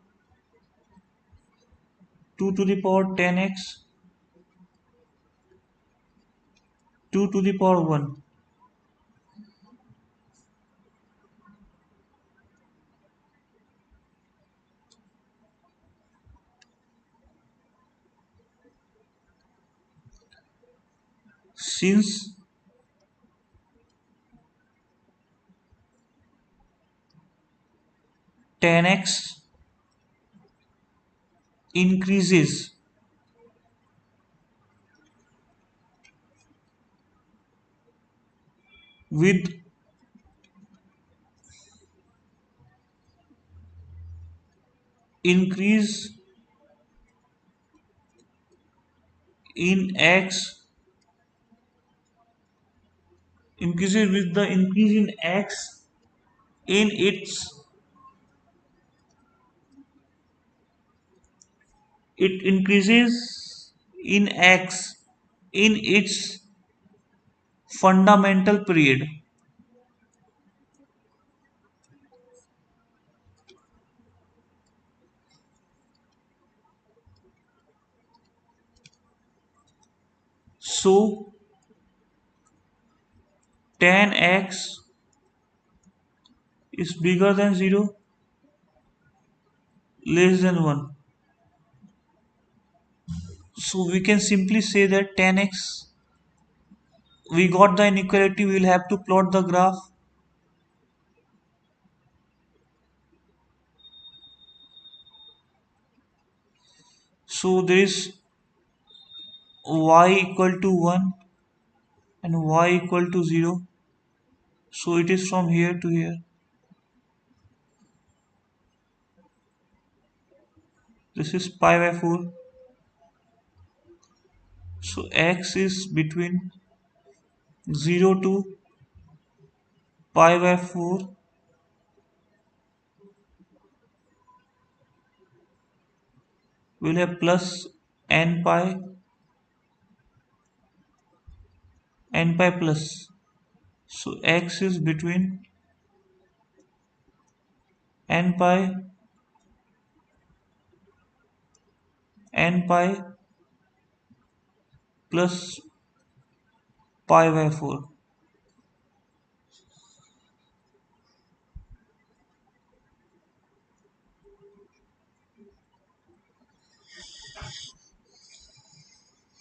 2 to the power 10x, 2 to the power 1. Since 10x increases with increase in x, increases with the increase in x in its, it increases in x in its fundamental period. So 10x is bigger than 0, less than 1. So we can simply say that 10x, we got the inequality, we will have to plot the graph. So there is y equal to 1 and y equal to 0. So it is from here to here. This is pi by 4. So x is between 0 to pi by 4, will have plus n pi plus. So x is between n pi plus pi by 4.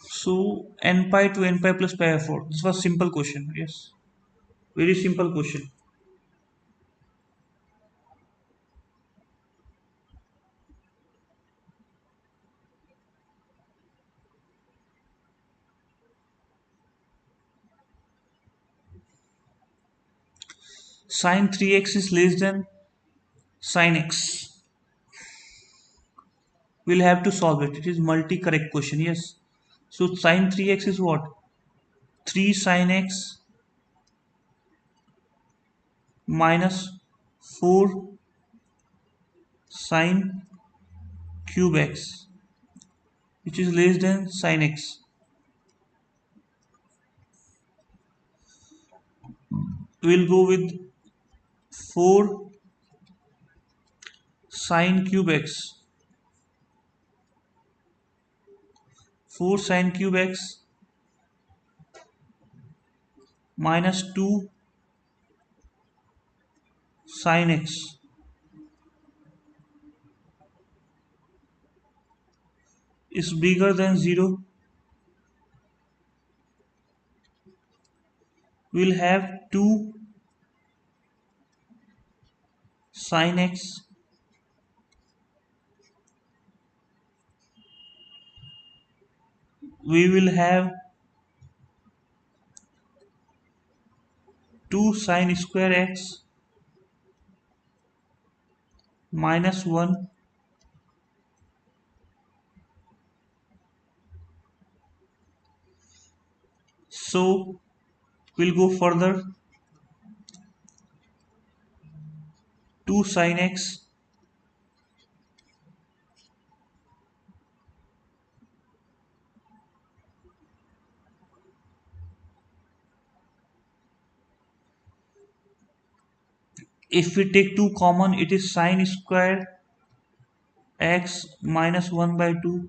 So n pi to n pi plus pi by 4. This was simple question. Yes, very simple question. Sin 3x is less than sin x. We'll have to solve it. It is multi-correct question. Yes. So sin 3x is what? 3 sin x minus 4 sin cube x, which is less than sin x. We'll go with 4 sin cube x. 4 sin cube x minus 2 sin x is bigger than 0. We'll have 2 sin x we will have 2 sin square x minus 1. So we'll go further. 2 sin x. If we take 2 common, it is sin square x minus 1 by 2,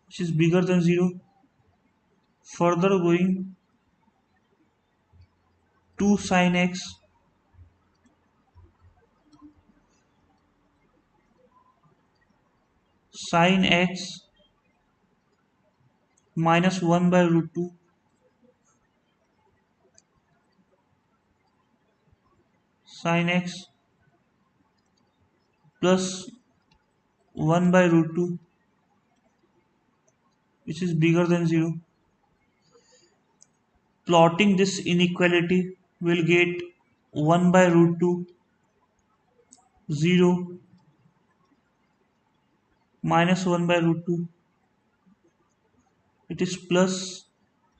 which is bigger than 0. Further going, 2 sin x sin x minus 1 by root 2 sin x plus 1 by root 2, which is bigger than 0. Plotting this inequality will get 1 by root 2, 0, minus 1 by root 2. It is plus,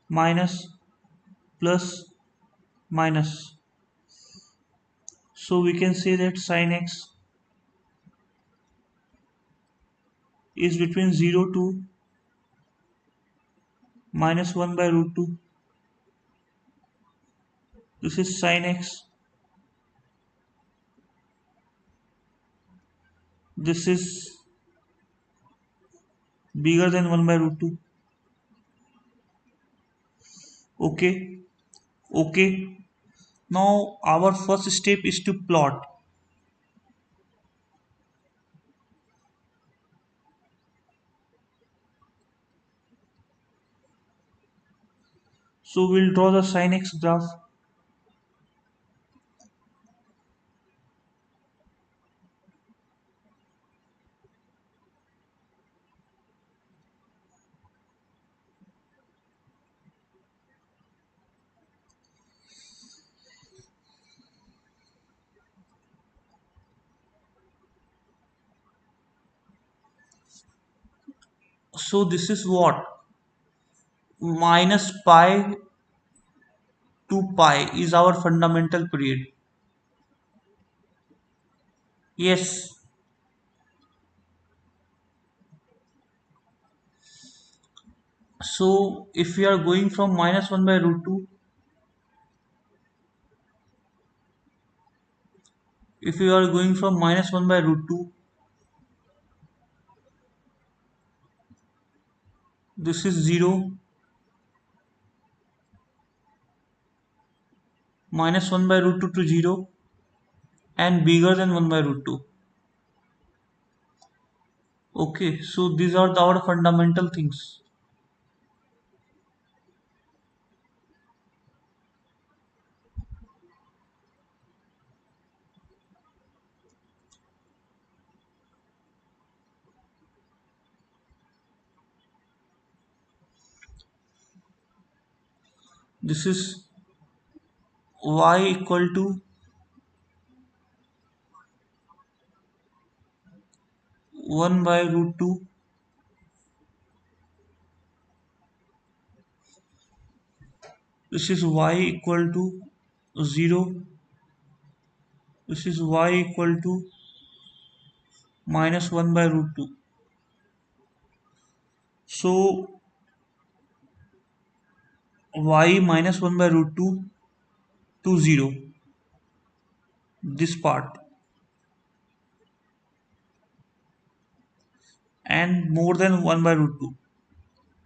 minus, plus, minus. So we can say that sin x is between 0 to minus 1 by root 2. This is sin x. This is bigger than 1 by root 2. Okay. Okay. Now our first step is to plot. So we'll draw the sin x graph. So this is what? Minus pi to pi is our fundamental period. Yes. So if we are going from minus 1 by root 2, if we are going from minus 1 by root 2, this is 0, minus 1 by root 2 to 0, and bigger than 1 by root 2. Okay, so these are our fundamental things. This is y equal to 1 by root 2. This is y equal to 0. This is y equal to minus 1 by root 2. So y minus 1 by root 2 to 0. This part. And more than 1 by root 2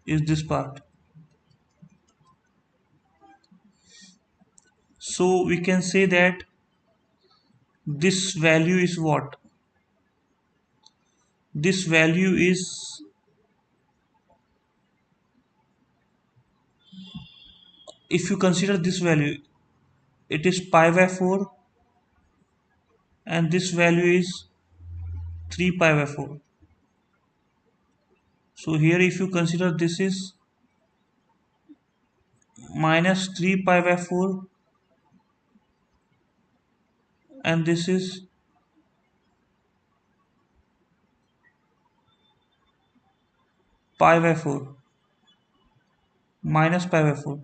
is this part. So we can say that this value is what? This value is, if you consider this value, it is pi by 4, and this value is 3 pi by 4. So here if you consider this is minus 3 pi by 4, and this is pi by 4 minus pi by 4.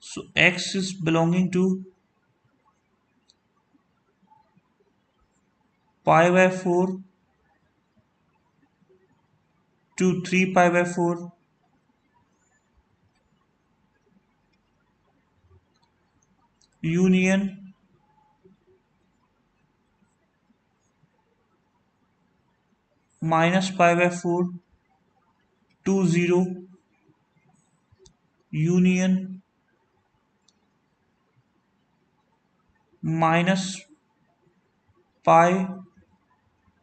So x is belonging to pi by 4 to 3 pi by 4 union minus pi by 4 to 0 union minus pi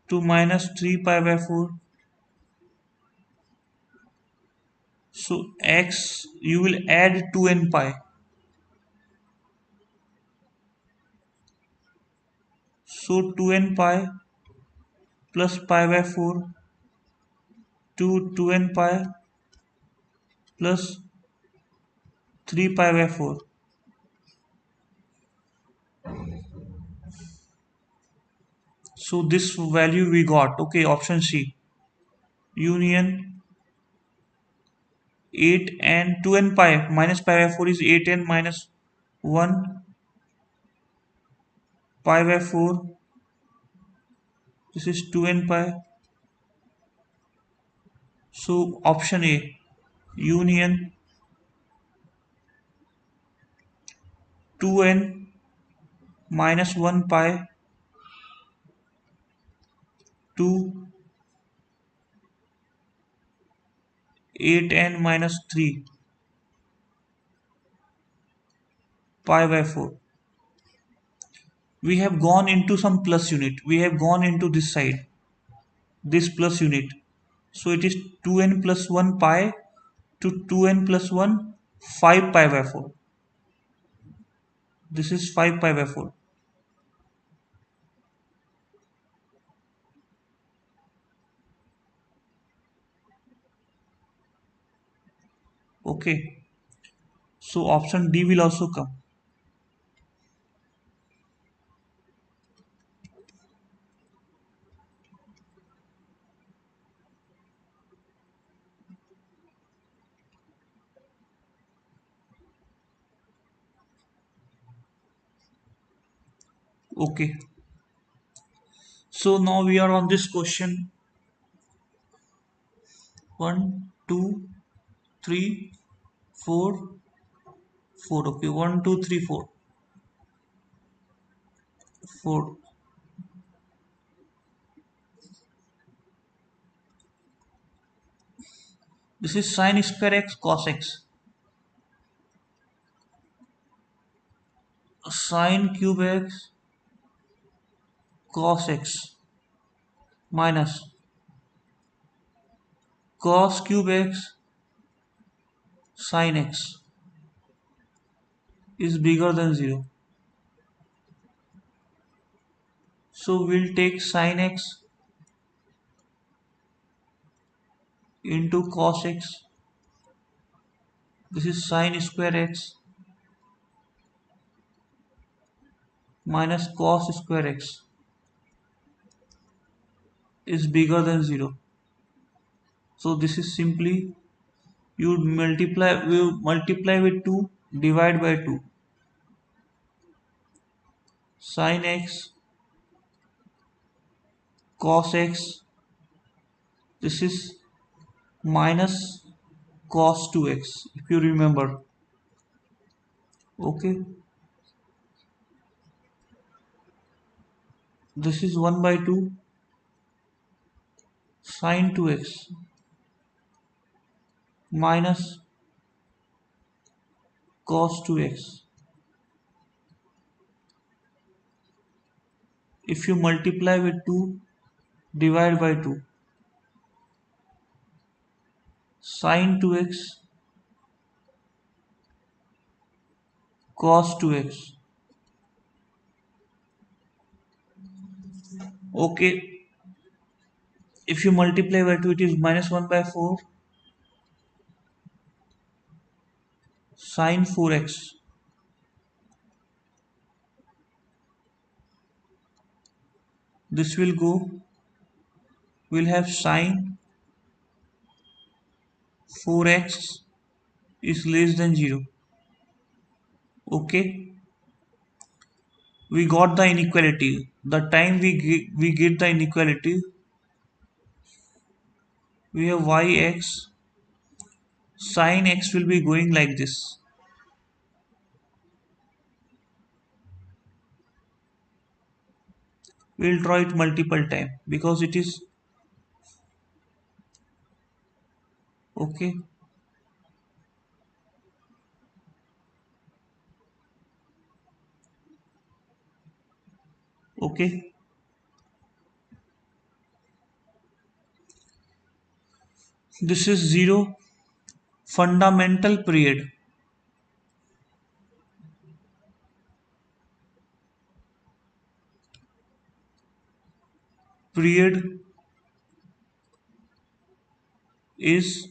to minus 3 pi by 4. So x you will add 2n pi. So 2n pi plus pi by 4 to 2n pi plus 3 pi by 4. So this value we got. Okay, option C. Union 8 and 2n pi minus pi by 4 is 8n minus 1 pi by 4. This is 2n pi. So option A. Union 2n minus 1 pi to 8n minus 3 pi by 4. We have gone into some plus unit. We have gone into this side, this plus unit. So it is 2n plus 1 pi to 2n plus 1 5 pi by 4. This is 5 pi by 4. Okay. So option D will also come. Okay. So now we are on this question. 1, 2, 3, 4, 4. Okay. 1, 2, 3, 4. 4. This is sin square x cos x. Sin cube x cos x minus cos cube x sin x is bigger than 0. So we'll take sin x into cos x. This is sin square x minus cos square x is bigger than 0. So this is simply you multiply with 2, divide by 2. Sin x cos x, this is minus cos 2x if you remember. Okay, this is 1 by 2 sin 2x minus cos 2x. If you multiply with 2, divide by 2. Sin 2x cos 2x. Okay, if you multiply by 2, it is minus 1 by 4 sin 4x. This will go, we'll have sin 4x is less than 0. Okay, we got the inequality. The time we get the inequality, we have yx, sin x will be going like this. We'll draw it multiple time because it is okay. Okay, this is 0. Fundamental period. Period is,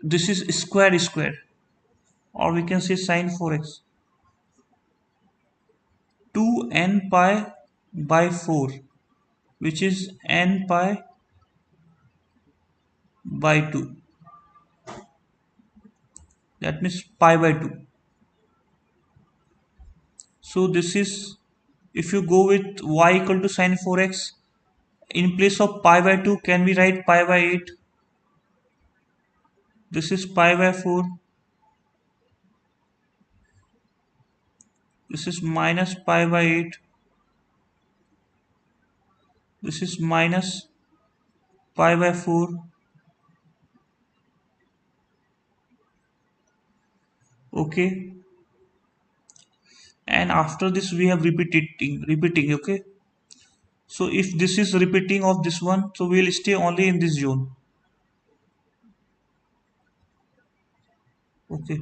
this is square, or we can say sin 4x. 2n pi by 4, which is n pi by 2. That means pi by 2. So this is, if you go with y equal to sin 4x, in place of pi by 2, can we write pi by 8? This is pi by 4. This is minus pi by 8. This is minus pi by 4. Okay. And after this we have repeating. Okay. So if this is repeating of this one, so we will stay only in this zone. Okay.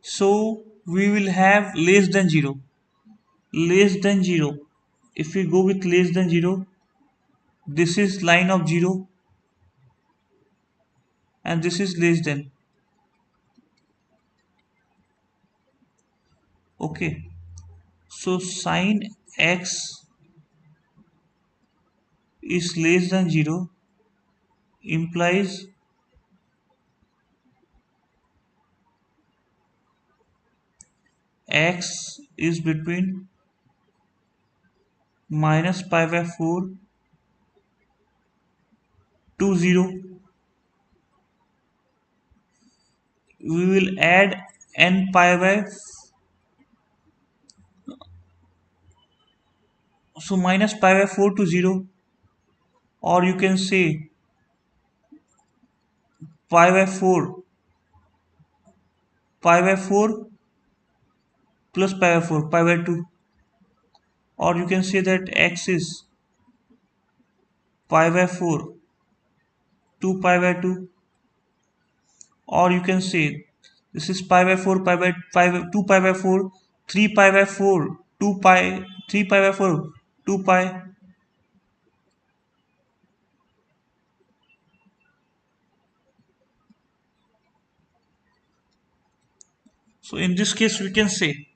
So we will have less than 0. Less than 0. If we go with less than 0, this is line of 0 and this is less than. Okay. So sin x is less than 0 implies x is between minus pi by 4 to 0. We will add n pi by, so minus pi by 4 to 0, or you can say pi by 4, pi by 4 plus pi by 4, pi by 2, or you can say that x is pi by 4 2 pi by 2, or you can say this is pi by 4 pi by 5 2 pi by 4 3 pi by 4 2 pi 3 pi by 4 2 pi. So in this case we can say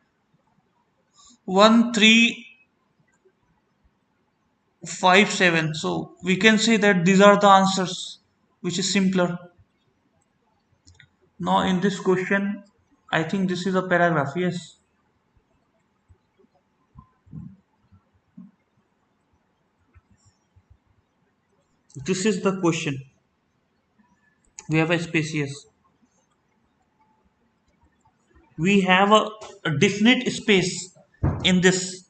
1357. So we can say that these are the answers, which is simpler. Now in this question, I think this is a paragraph. Yes, this is the question. We have a space. Yes, we have a definite space in this.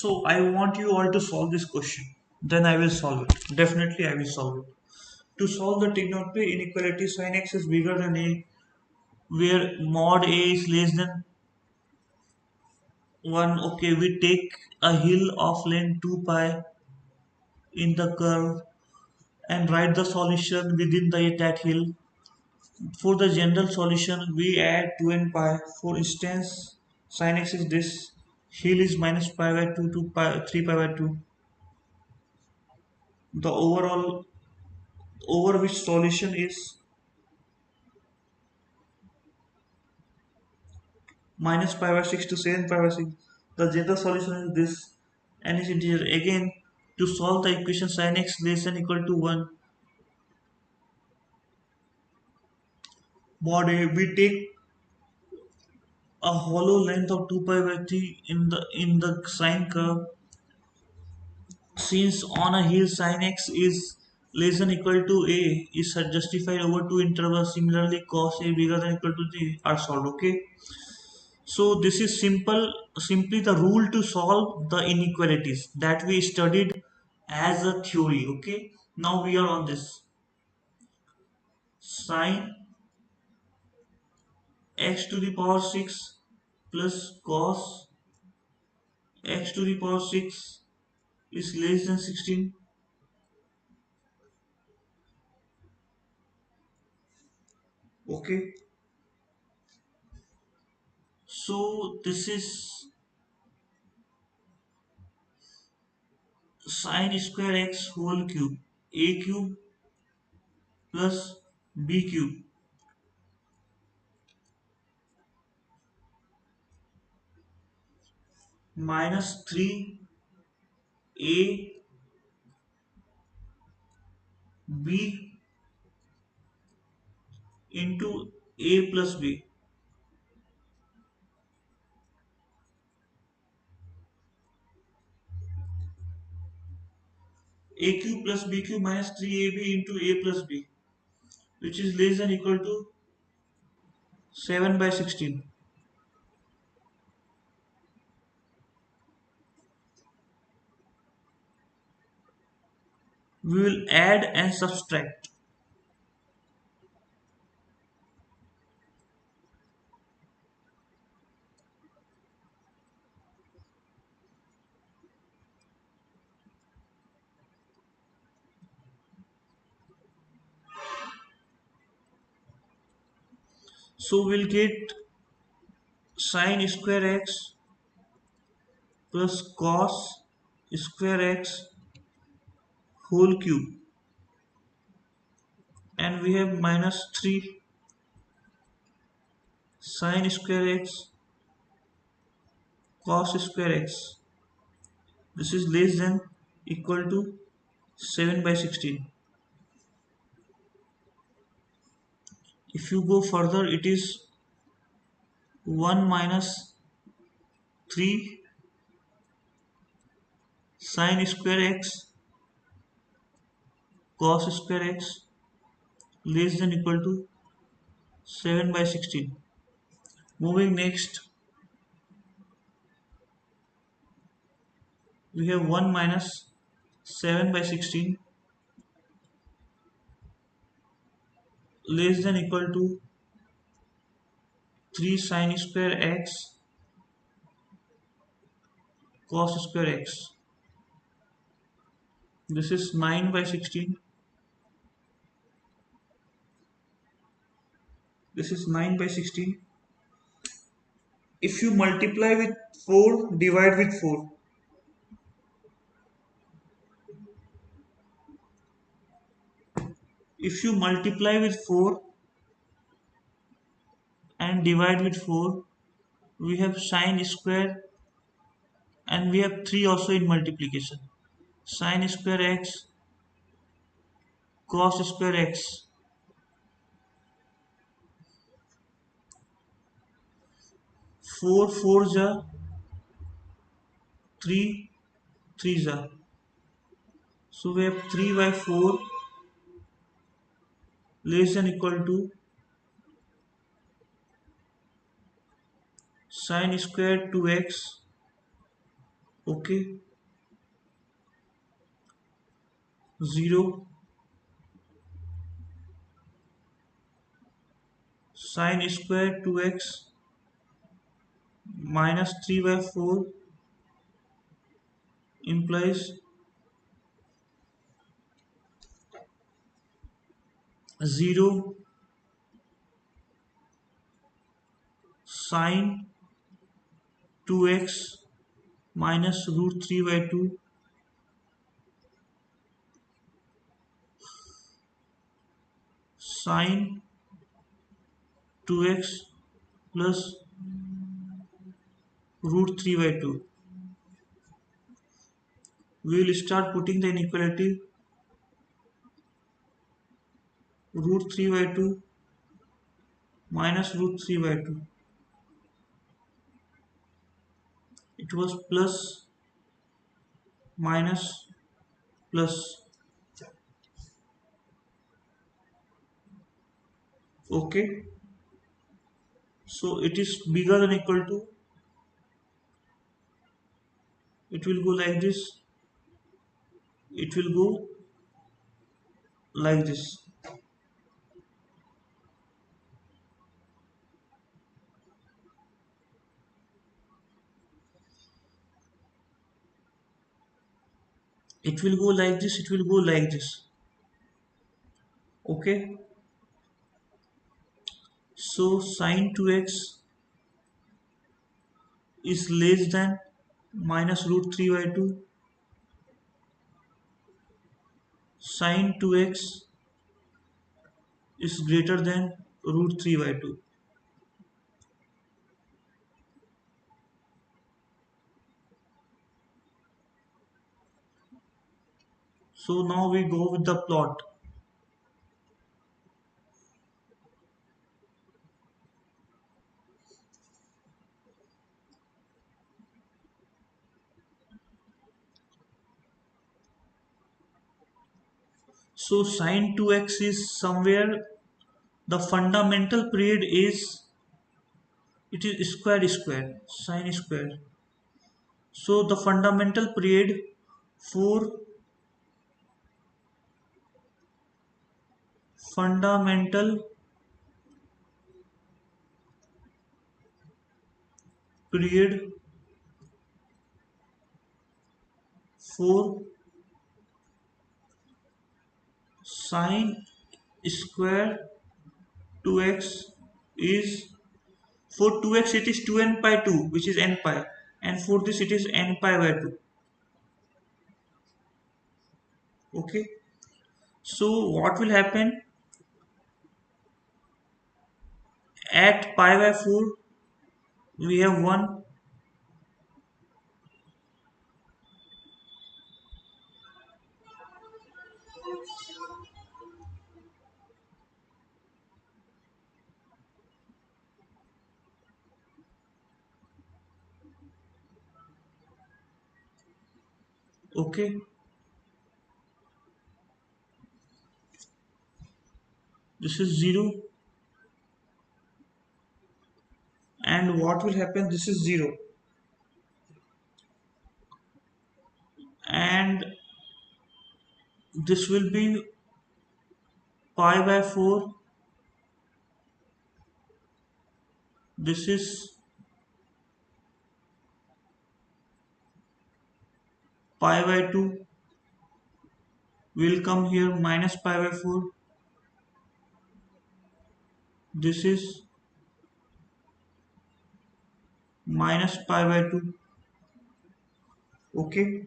So I want you all to solve this question. Then I will solve it. Definitely I will solve it. To solve the trigonometry inequality sin x is bigger than a, where mod a is less than 1. Okay, we take a hill of length 2 pi in the curve and write the solution within that hill. For the general solution, we add 2 and pi. For instance, sin x is this, hill is minus pi by 2 to pi, 3 pi by 2. The overall over which solution is minus pi by 6 to 7 pi by 6. The general solution is this, and is integer. Again, to solve the equation sin x less than equal to 1, mod a, we take a hollow length of 2 pi by 3 in the sine curve. Since on a hill sin x is less than equal to a is justified over two intervals, similarly cos a bigger than equal to b are solved. Okay, so this is simply the rule to solve the inequalities that we studied as a theory. Okay, now we are on this sin x to the power 6 plus cos x to the power 6 is less than 16. Okay, so this is sin square x whole cube, a cube plus b cube minus 3 a b into a plus b. A cube plus b cube minus 3ab into a plus b, which is less than equal to 7 by 16. We will add and subtract. So we'll get sin square x plus cos square x whole cube, and we have minus 3 sin square x cos square x. This is less than equal to 7 by 16. If you go further, it is 1 minus 3 sin square x cos square x less than equal to 7 by 16. Moving next, we have 1 minus 7 by 16 less than equal to 3 sin square x cos square x. This is 9 by 16. This is 9 by 16. If you multiply with 4, divide with 4. If you multiply with 4 and divide with 4, we have sin square, and we have 3 also in multiplication. Sin square x cos square x. 4 4 ja 3 3 ja. So we have 3 by 4 less than equal to sin square 2x Okay, 0 sine square 2x minus 3 by 4 implies 0 sine 2x minus root 3 by 2 sine 2x plus root 3 by 2. We will start putting the inequality root 3 by 2 minus root 3 by 2. It was plus minus plus. Okay, so it is bigger than equal to, it will go like this, it will go like this. It will go like this, it will go like this. Okay, so sine 2x is less than minus root 3 by 2, sine 2x is greater than root 3 by 2. So now we go with the plot. So sine 2x is somewhere, the fundamental period is, it is square square, sine square. So the fundamental period for fundamental period for sine square 2x is, for 2x it is 2n pi 2, which is n pi, and for this it is n pi by 2. Okay, so what will happen at pi by 4, we have 1. Okay, this is 0, and what will happen, this is 0, and this will be pi by 4, this is pi by 2, will come here minus pi by 4, this is minus pi by 2. Okay,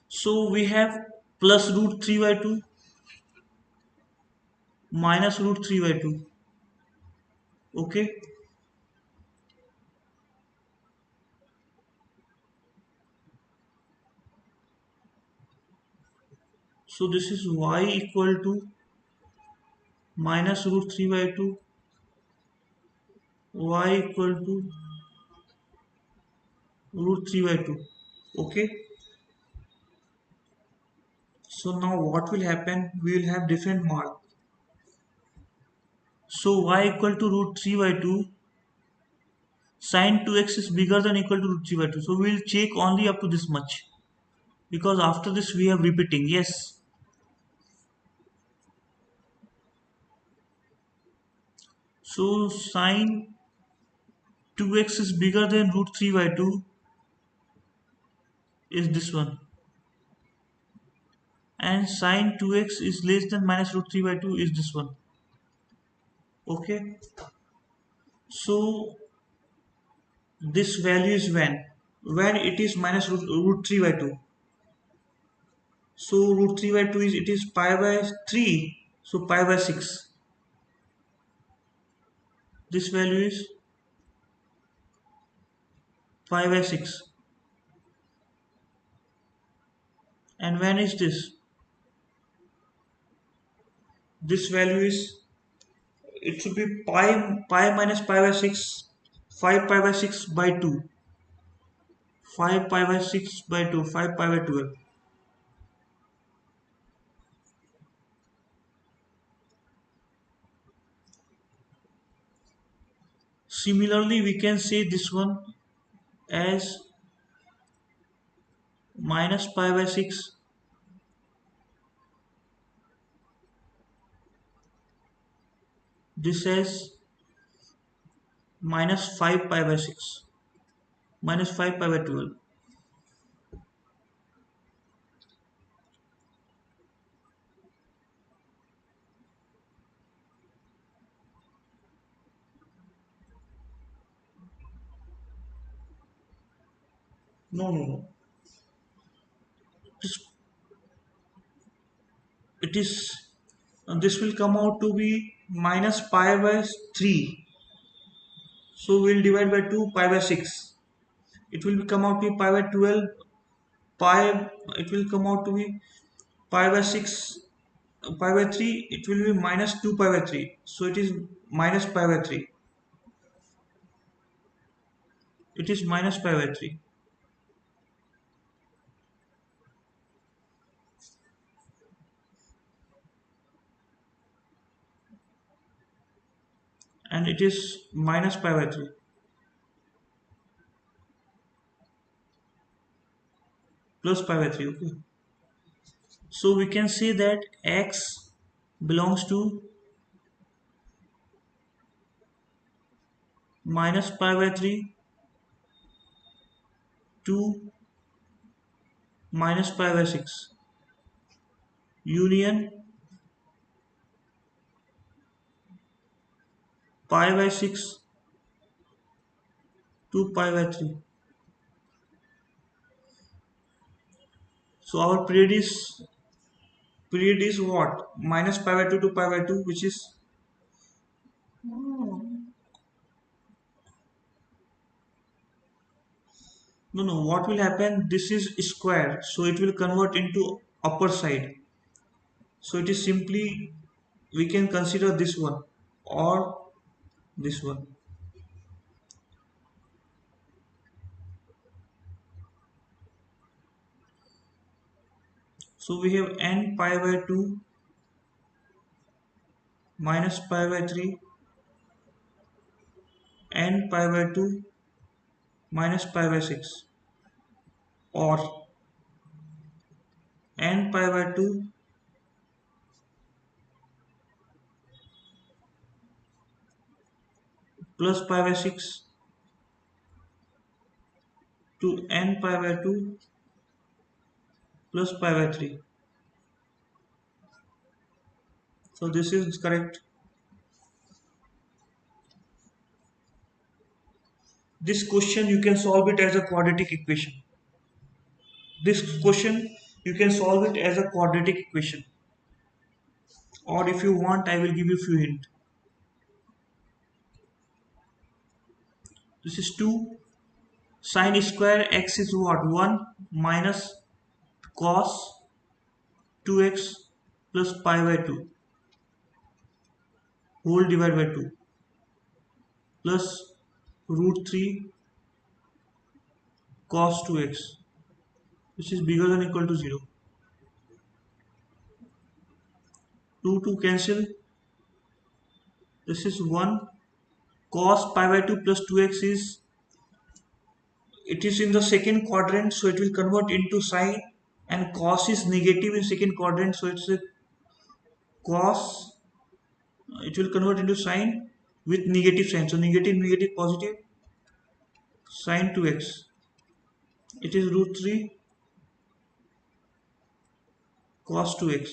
so we have plus root 3 by 2 minus root 3 by 2. Okay, so this is y equal to minus root 3 by 2, y equal to root 3 by 2. Okay. So now what will happen? We will have different mark. So y equal to root 3 by 2. Sine 2x is bigger than equal to root 3 by 2. So we will check only up to this much. Because after this we have repeating. Yes. So sine 2x is bigger than root 3 by 2 is this one. And sine 2x is less than minus root 3 by 2 is this one. Okay. So this value is when it is minus root 3 by 2. So root 3 by 2 is it is pi by 3. So pi by 6. This value is pi by 6. And when is this? This value is it should be pi minus pi by 6. 5 pi by 6 by 2. 5 pi by 6 by 2. 5 pi by 12. Similarly, we can say this one as minus pi by 6. This as minus 5 pi by 6. Minus 5 pi by 12. No, no, no. This, it is this will come out to be minus pi by 3. So we'll divide by 2 pi by 6. It will come out to be pi by 12 pi. It will come out to be pi by 6 pi by 3. It will be minus 2 pi by 3. So it is minus pi by 3. It is minus pi by 3. And it is minus pi by 3 plus pi by 3. Okay. So we can say that x belongs to minus pi by 3 to minus pi by 6 union pi by 6 to pi by 3. So our period is what? Minus pi by 2 to pi by 2, which is no, what will happen? This is square, so it will convert into upper side. So it is simply we can consider this one or this one. So we have n pi by 2 minus pi by 3, n pi by 2 minus pi by 6, or n pi by 2 plus pi by 6 to n pi by 2 plus pi by 3. So this is correct. This question you can solve it as a quadratic equation. This question you can solve it as a quadratic equation. Or if you want, I will give you few hint. This is 2 sine square x is what? 1 minus cos 2x plus pi by 2 whole divided by 2 plus root 3 cos 2x, which is bigger than or equal to 0. 2 cancel. This is 1. Cos pi by 2 plus 2x is, it is in the second quadrant, so it will convert into sine, and cos is negative in second quadrant, so it's a cos, it will convert into sine with negative sign, so negative negative positive, sine 2x, it is root 3 cos 2x.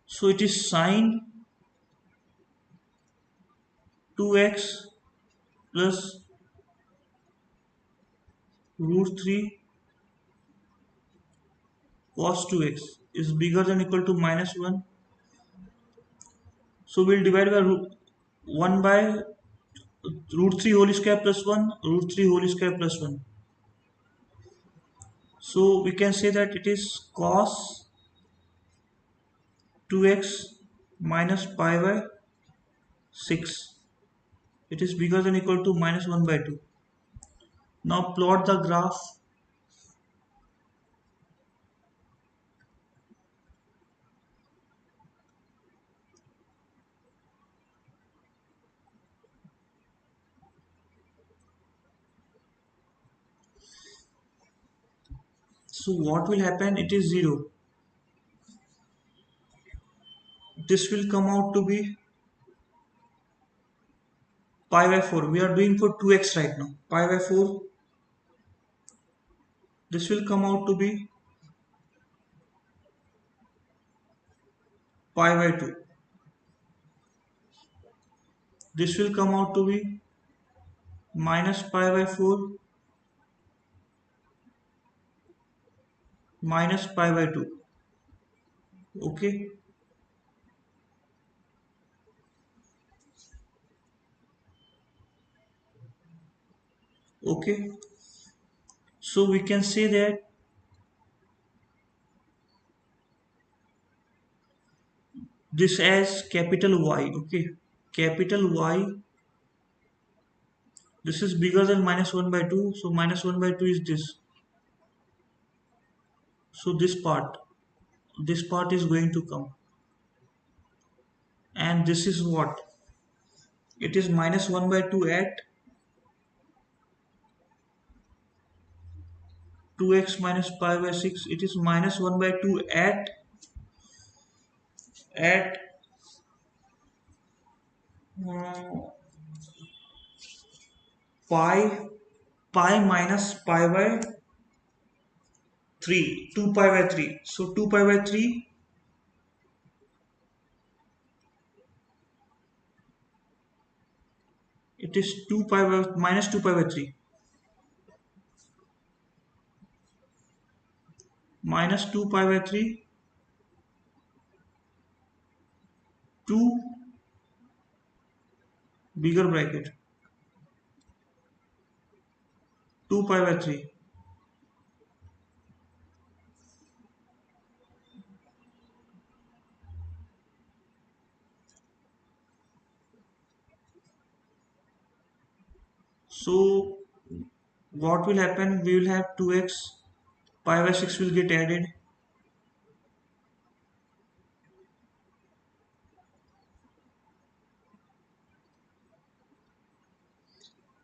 So it is sine 2x plus root 3 cos 2x is bigger than or equal to minus 1. So we'll divide by 1 by root 3 whole square plus 1, root 3 whole square plus 1. So we can say that it is cos 2x minus pi by 6. It is bigger than or equal to minus 1 by 2. Now plot the graph. So what will happen? It is 0. This will come out to be pi by 4. We are doing for 2x right now. Pi by 4. This will come out to be pi by 2. This will come out to be minus pi by 4 minus pi by 2. Okay. Okay. So we can say that this as capital Y. Okay. Capital Y. This is bigger than minus 1 by 2. So minus 1 by 2 is this. So this part is going to come. And this is what? It is minus 1 by 2 at 2x minus pi by 6. It is minus 1 by 2 at uh, pi minus pi by 3, 2 pi by 3. So 2 pi by 3, it is 2 pi by minus 2 pi by 3 minus 2 pi by 3 2 bigger bracket 2 pi by 3. So what will happen? We will have 2x, pi by 6 will get added.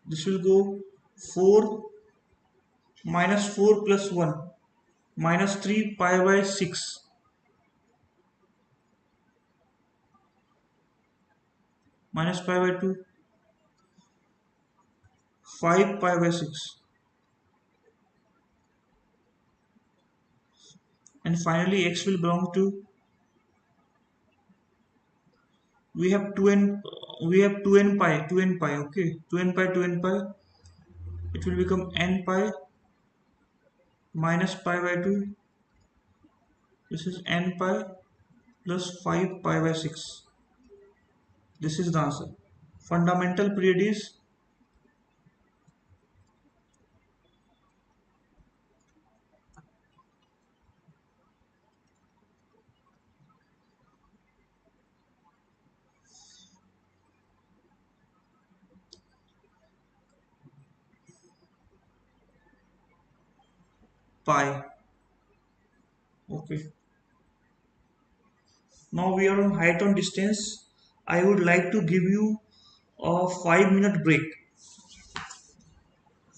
This will go 4 minus 4 plus 1 minus 3 pi by 6 minus pi by 2 5 pi by 6, and finally x will belong to, we have 2 n pi, okay, 2 n pi, it will become n pi minus pi by 2. This is n pi plus 5 pi by 6. This is the answer. Fundamental period is pi. Okay. Now we are on height on distance. I would like to give you a 5 minute break.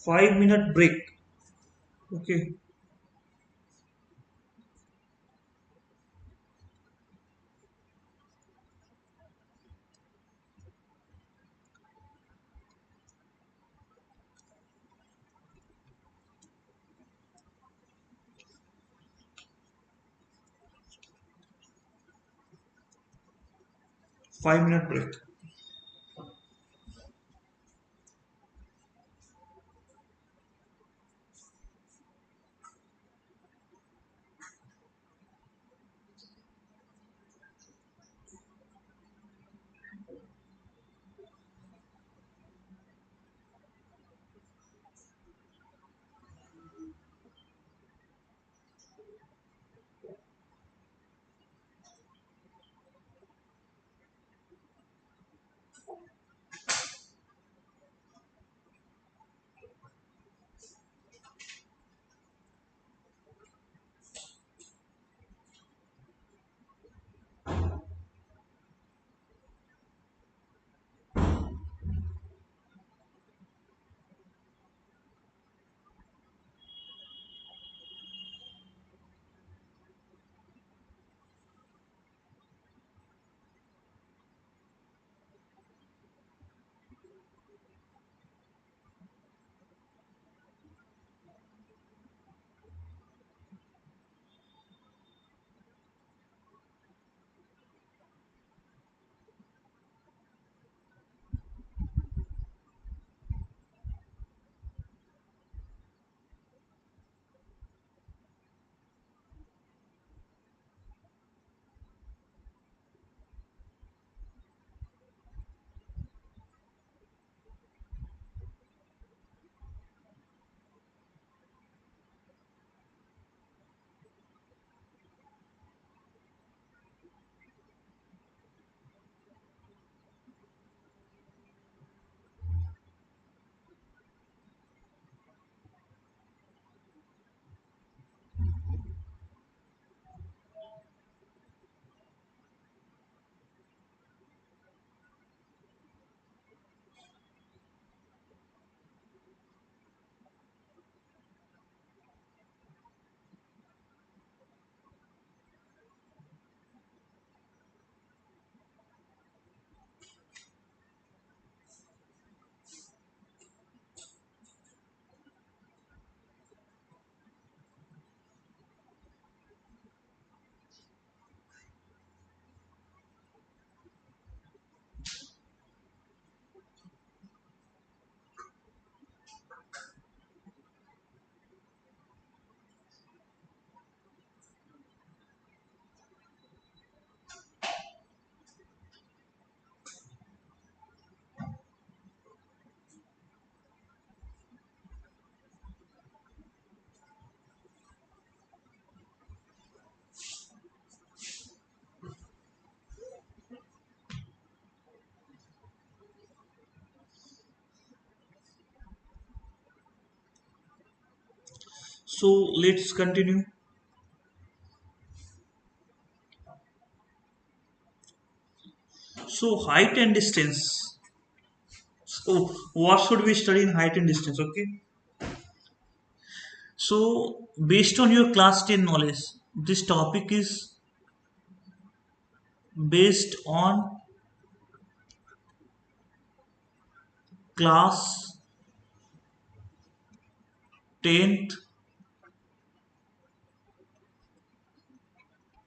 5 minute break. Okay. 5 minute break. So let's continue. So height and distance. So what should we study in height and distance? Okay. So based on your class 10 knowledge, this topic is based on class 10th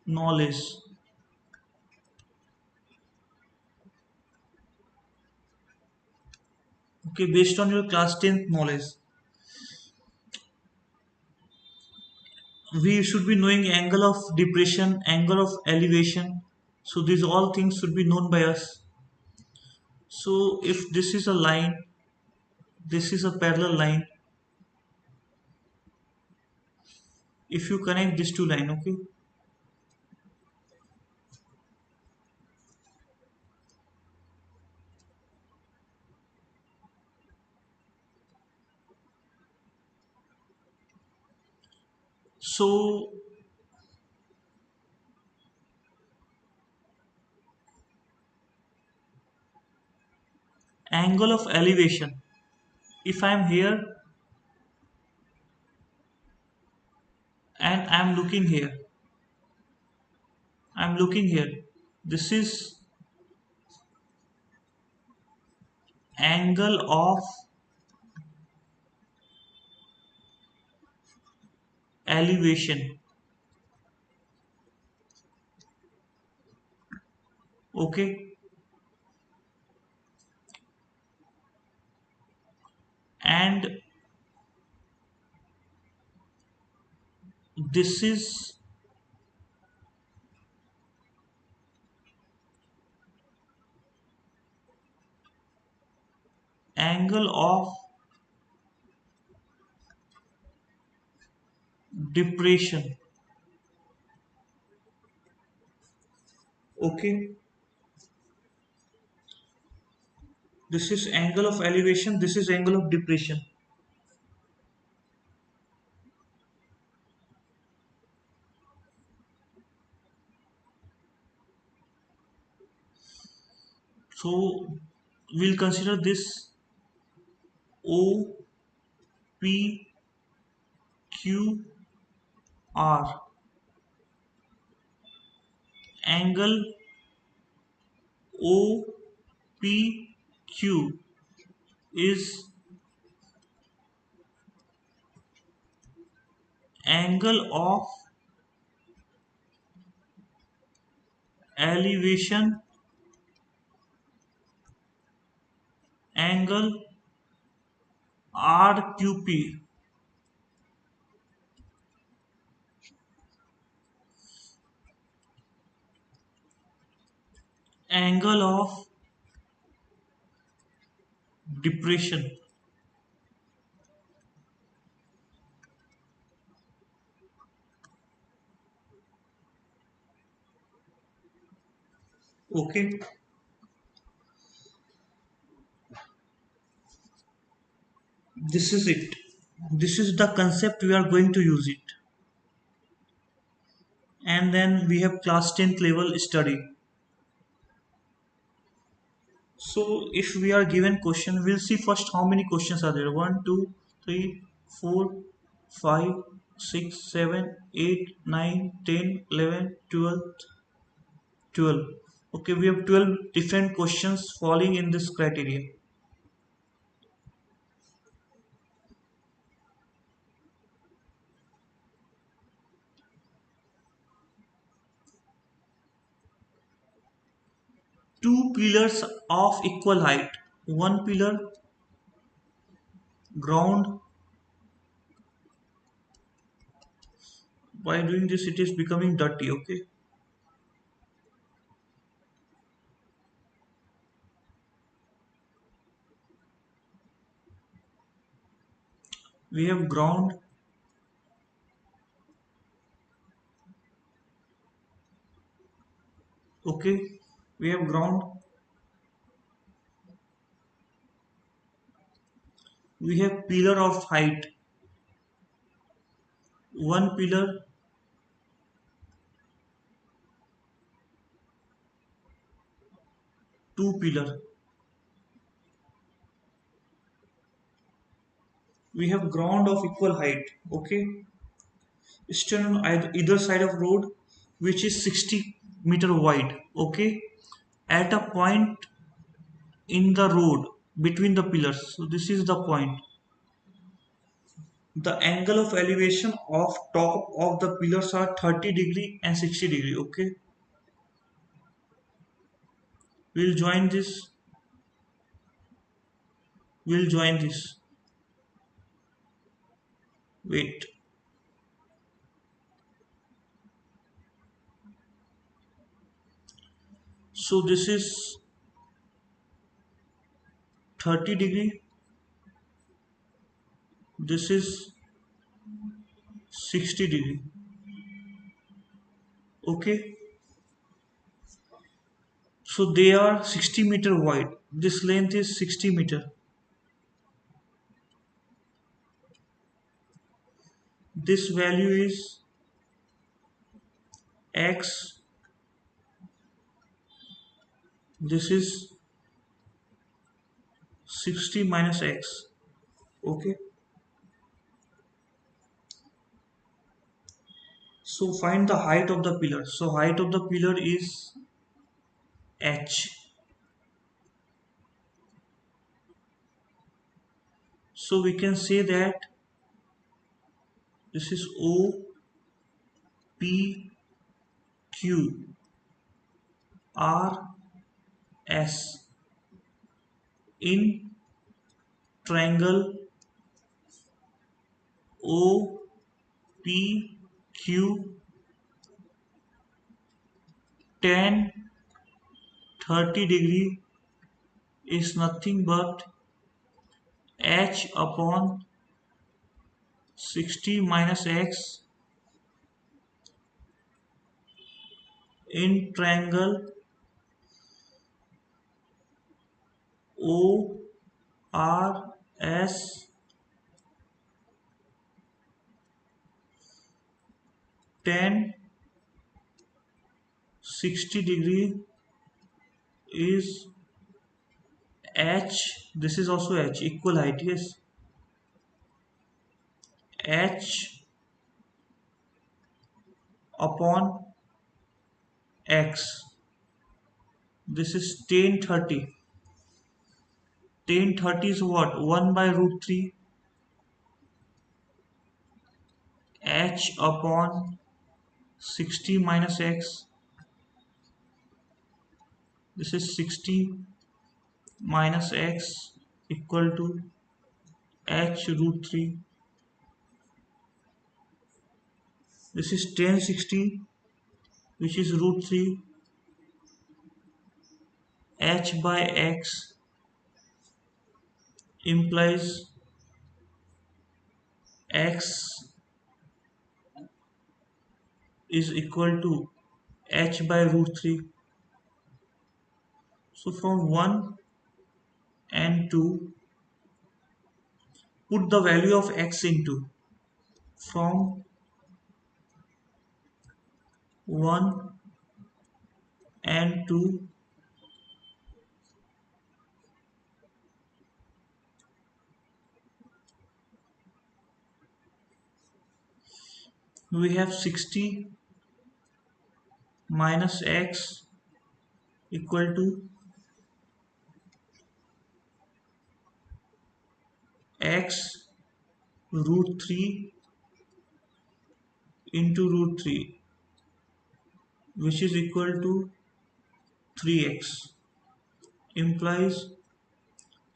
knowledge. Okay, based on your class 10th knowledge, we should be knowing angle of depression, angle of elevation. So these all things should be known by us. So if this is a line, this is a parallel line. If you connect these two line, okay, So angle of elevation, if I am here and I'm looking here, this is angle of elevation. Okay, and this is angle of depression. Okay, this is angle of elevation, this is angle of depression. So we'll consider this O P Q R. Angle O P Q is angle of elevation, angle RQP, angle of depression. Okay, this is it. This is the concept we are going to use it. And then we have class 10th level study. So if we are given question, we'll see first how many questions are there. 1, 2, 3, 4, 5, 6, 7, 8, 9, 10, 11, 12, 12. Okay, we have 12 different questions falling in this criteria. Two pillars of equal height. One pillar ground. By doing this, it is becoming dirty. Okay, we have ground. Okay, we have ground. We have pillar of height. One pillar, two pillar. We have ground of equal height. Okay, stand on either side of road, which is 60-meter wide. Okay, at a point in the road between the pillars. So this is the point. The angle of elevation of top of the pillars are 30 degree and 60 degree. Okay, we'll join this. We'll join this. Wait. So this is 30 degree. This is 60 degree. Okay, so they are 60-meter wide. This length is 60 meter. This value is x, this is 60 minus x. Okay, so find the height of the pillar. So height of the pillar is h. So we can say that this is O P Q R S in triangle O P Q tan 30 degree is nothing but h upon 60 minus x in triangle O R S tan 60 degree is h. This is also h, equal height. Yes, h upon x. This is tan 30. Tan 30 is what? 1 by root 3 h upon 60 minus x. This is 60 minus x equal to h root 3. This is tan 60, which is root 3 h by x implies x is equal to h by root 3. So from 1 and 2, put the value of x into. From 1 and 2, we have 60 minus x equal to x root 3 into root 3, which is equal to 3x, implies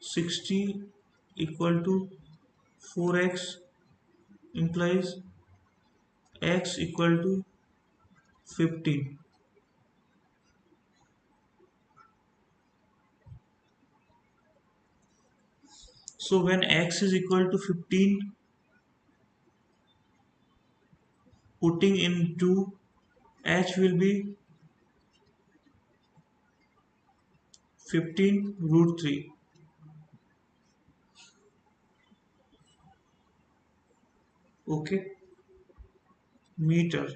60 equal to 4x, implies x equal to 15. So when x is equal to 15, putting into h will be 15 root 3. Okay, meter.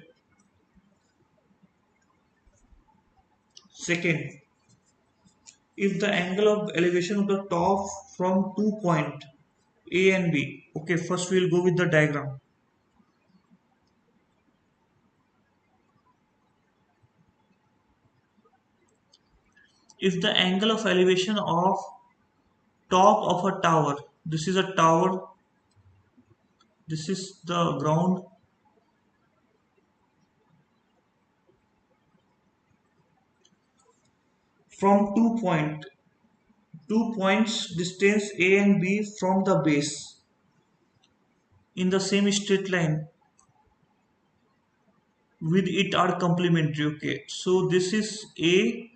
Second, if the angle of elevation of the top from 2 points A and B. Okay, first we'll go with the diagram. If the angle of elevation of top of a tower, this is a tower, this is the ground, from 2 points distance A and B from the base in the same straight line with it are complementary. Okay, so this is A,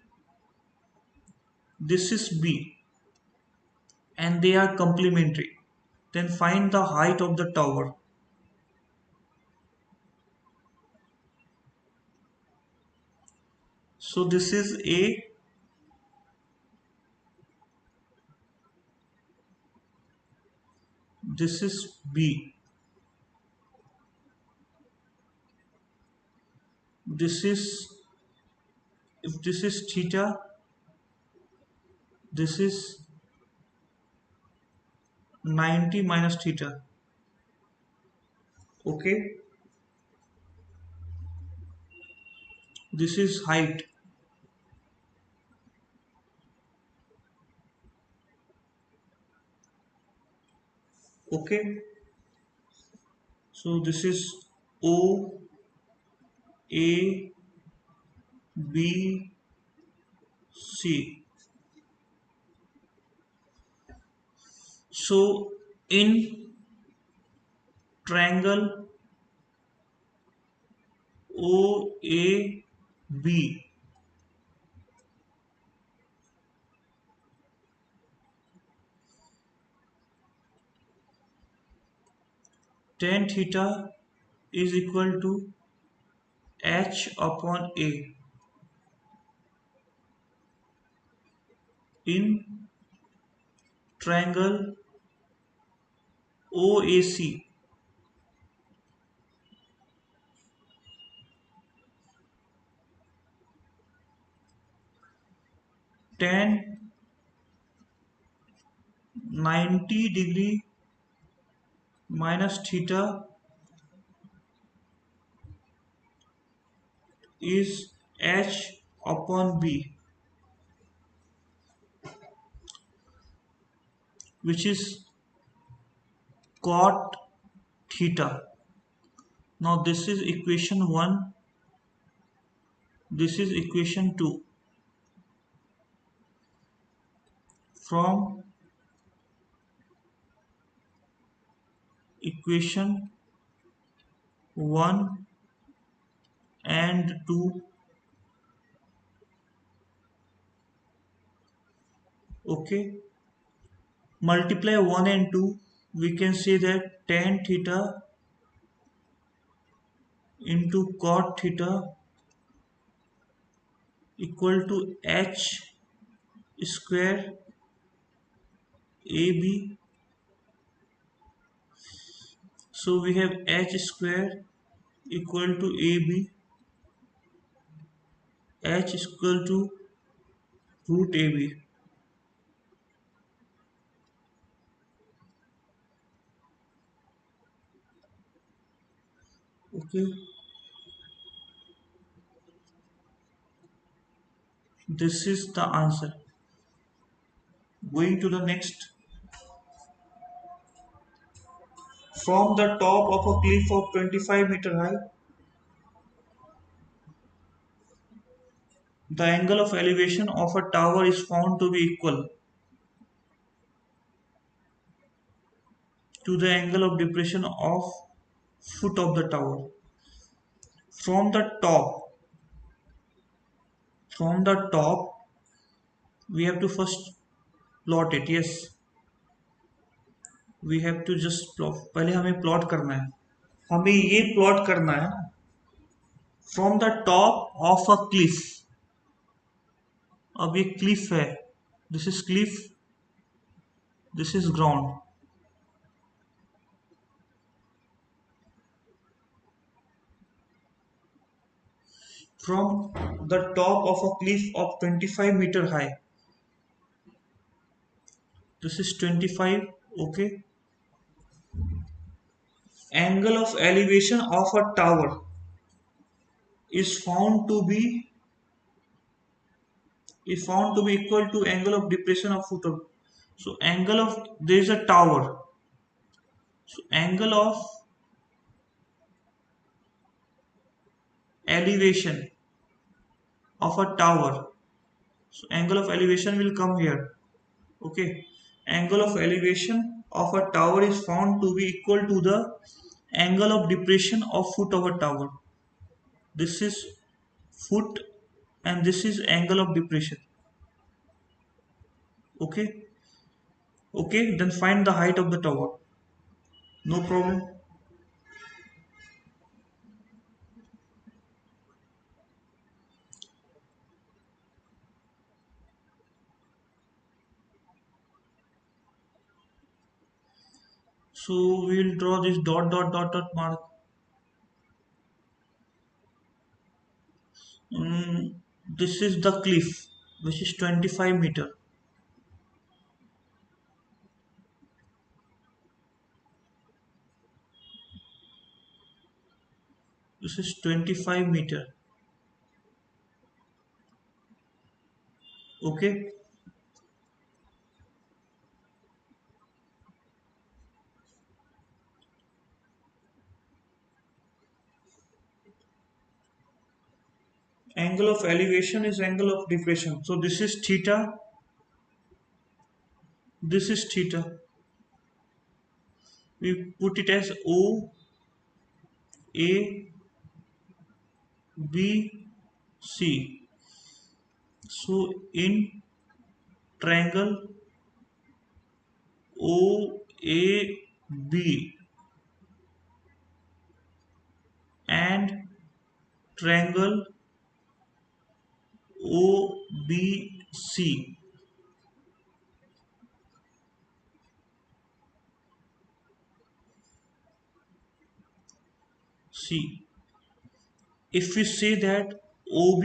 this is B, and they are complementary. Then find the height of the tower. So this is A, this is B. this is, if this is theta, this is 90 minus theta. Okay, this is height. Okay, so this is O A B C. So in triangle OAB, tan theta is equal to H upon A. In triangle OAC, tan 90 degree minus theta is H upon B, which is cot theta. Now this is equation 1, this is equation 2. From equation 1 and 2, okay, multiply 1 and 2, we can say that tan theta into cot theta equal to H square AB. So we have H square equal to AB, H is equal to root AB. Okay, this is the answer. Going to the next. From the top of a cliff of 25-meter high, the angle of elevation of a tower is found to be equal to the angle of depression of foot of the tower. From the top, from the top, we have to first plot it. Yes, we have to just plot. पहले हमें plot करना है. हमें ये plot करना है ना. From the top of a cliff. अब ये cliff है. This is cliff. This is ground. From the top of a cliff of 25-meter high. This is 25. Okay. Angle of elevation of a tower is found to be equal to angle of depression of foot of. So angle of, there is a tower. So angle of elevation of a tower. So angle of elevation will come here. Okay. Angle of elevation of a tower is found to be equal to the angle of depression of foot of a tower. This is foot and this is angle of depression. Okay. Okay. Then find the height of the tower. No problem. So we will draw this dot dot dot dot mark. This is the cliff, which is 25 meter. This is 25 meter. Okay. Angle of elevation is angle of depression. So this is theta. This is theta. We put it as O A B C. So in triangle O A B and triangle O B C. See, if we say that OB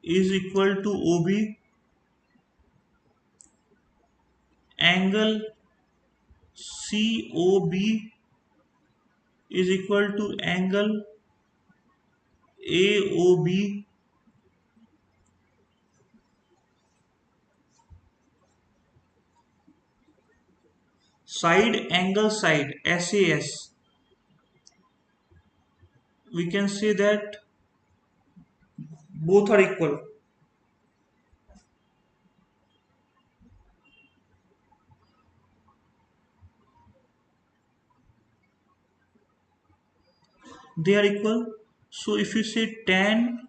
is equal to OB, angle COB is equal to angle AOB, side angle side SAS, we can say that both are equal. They are equal. So if you say tan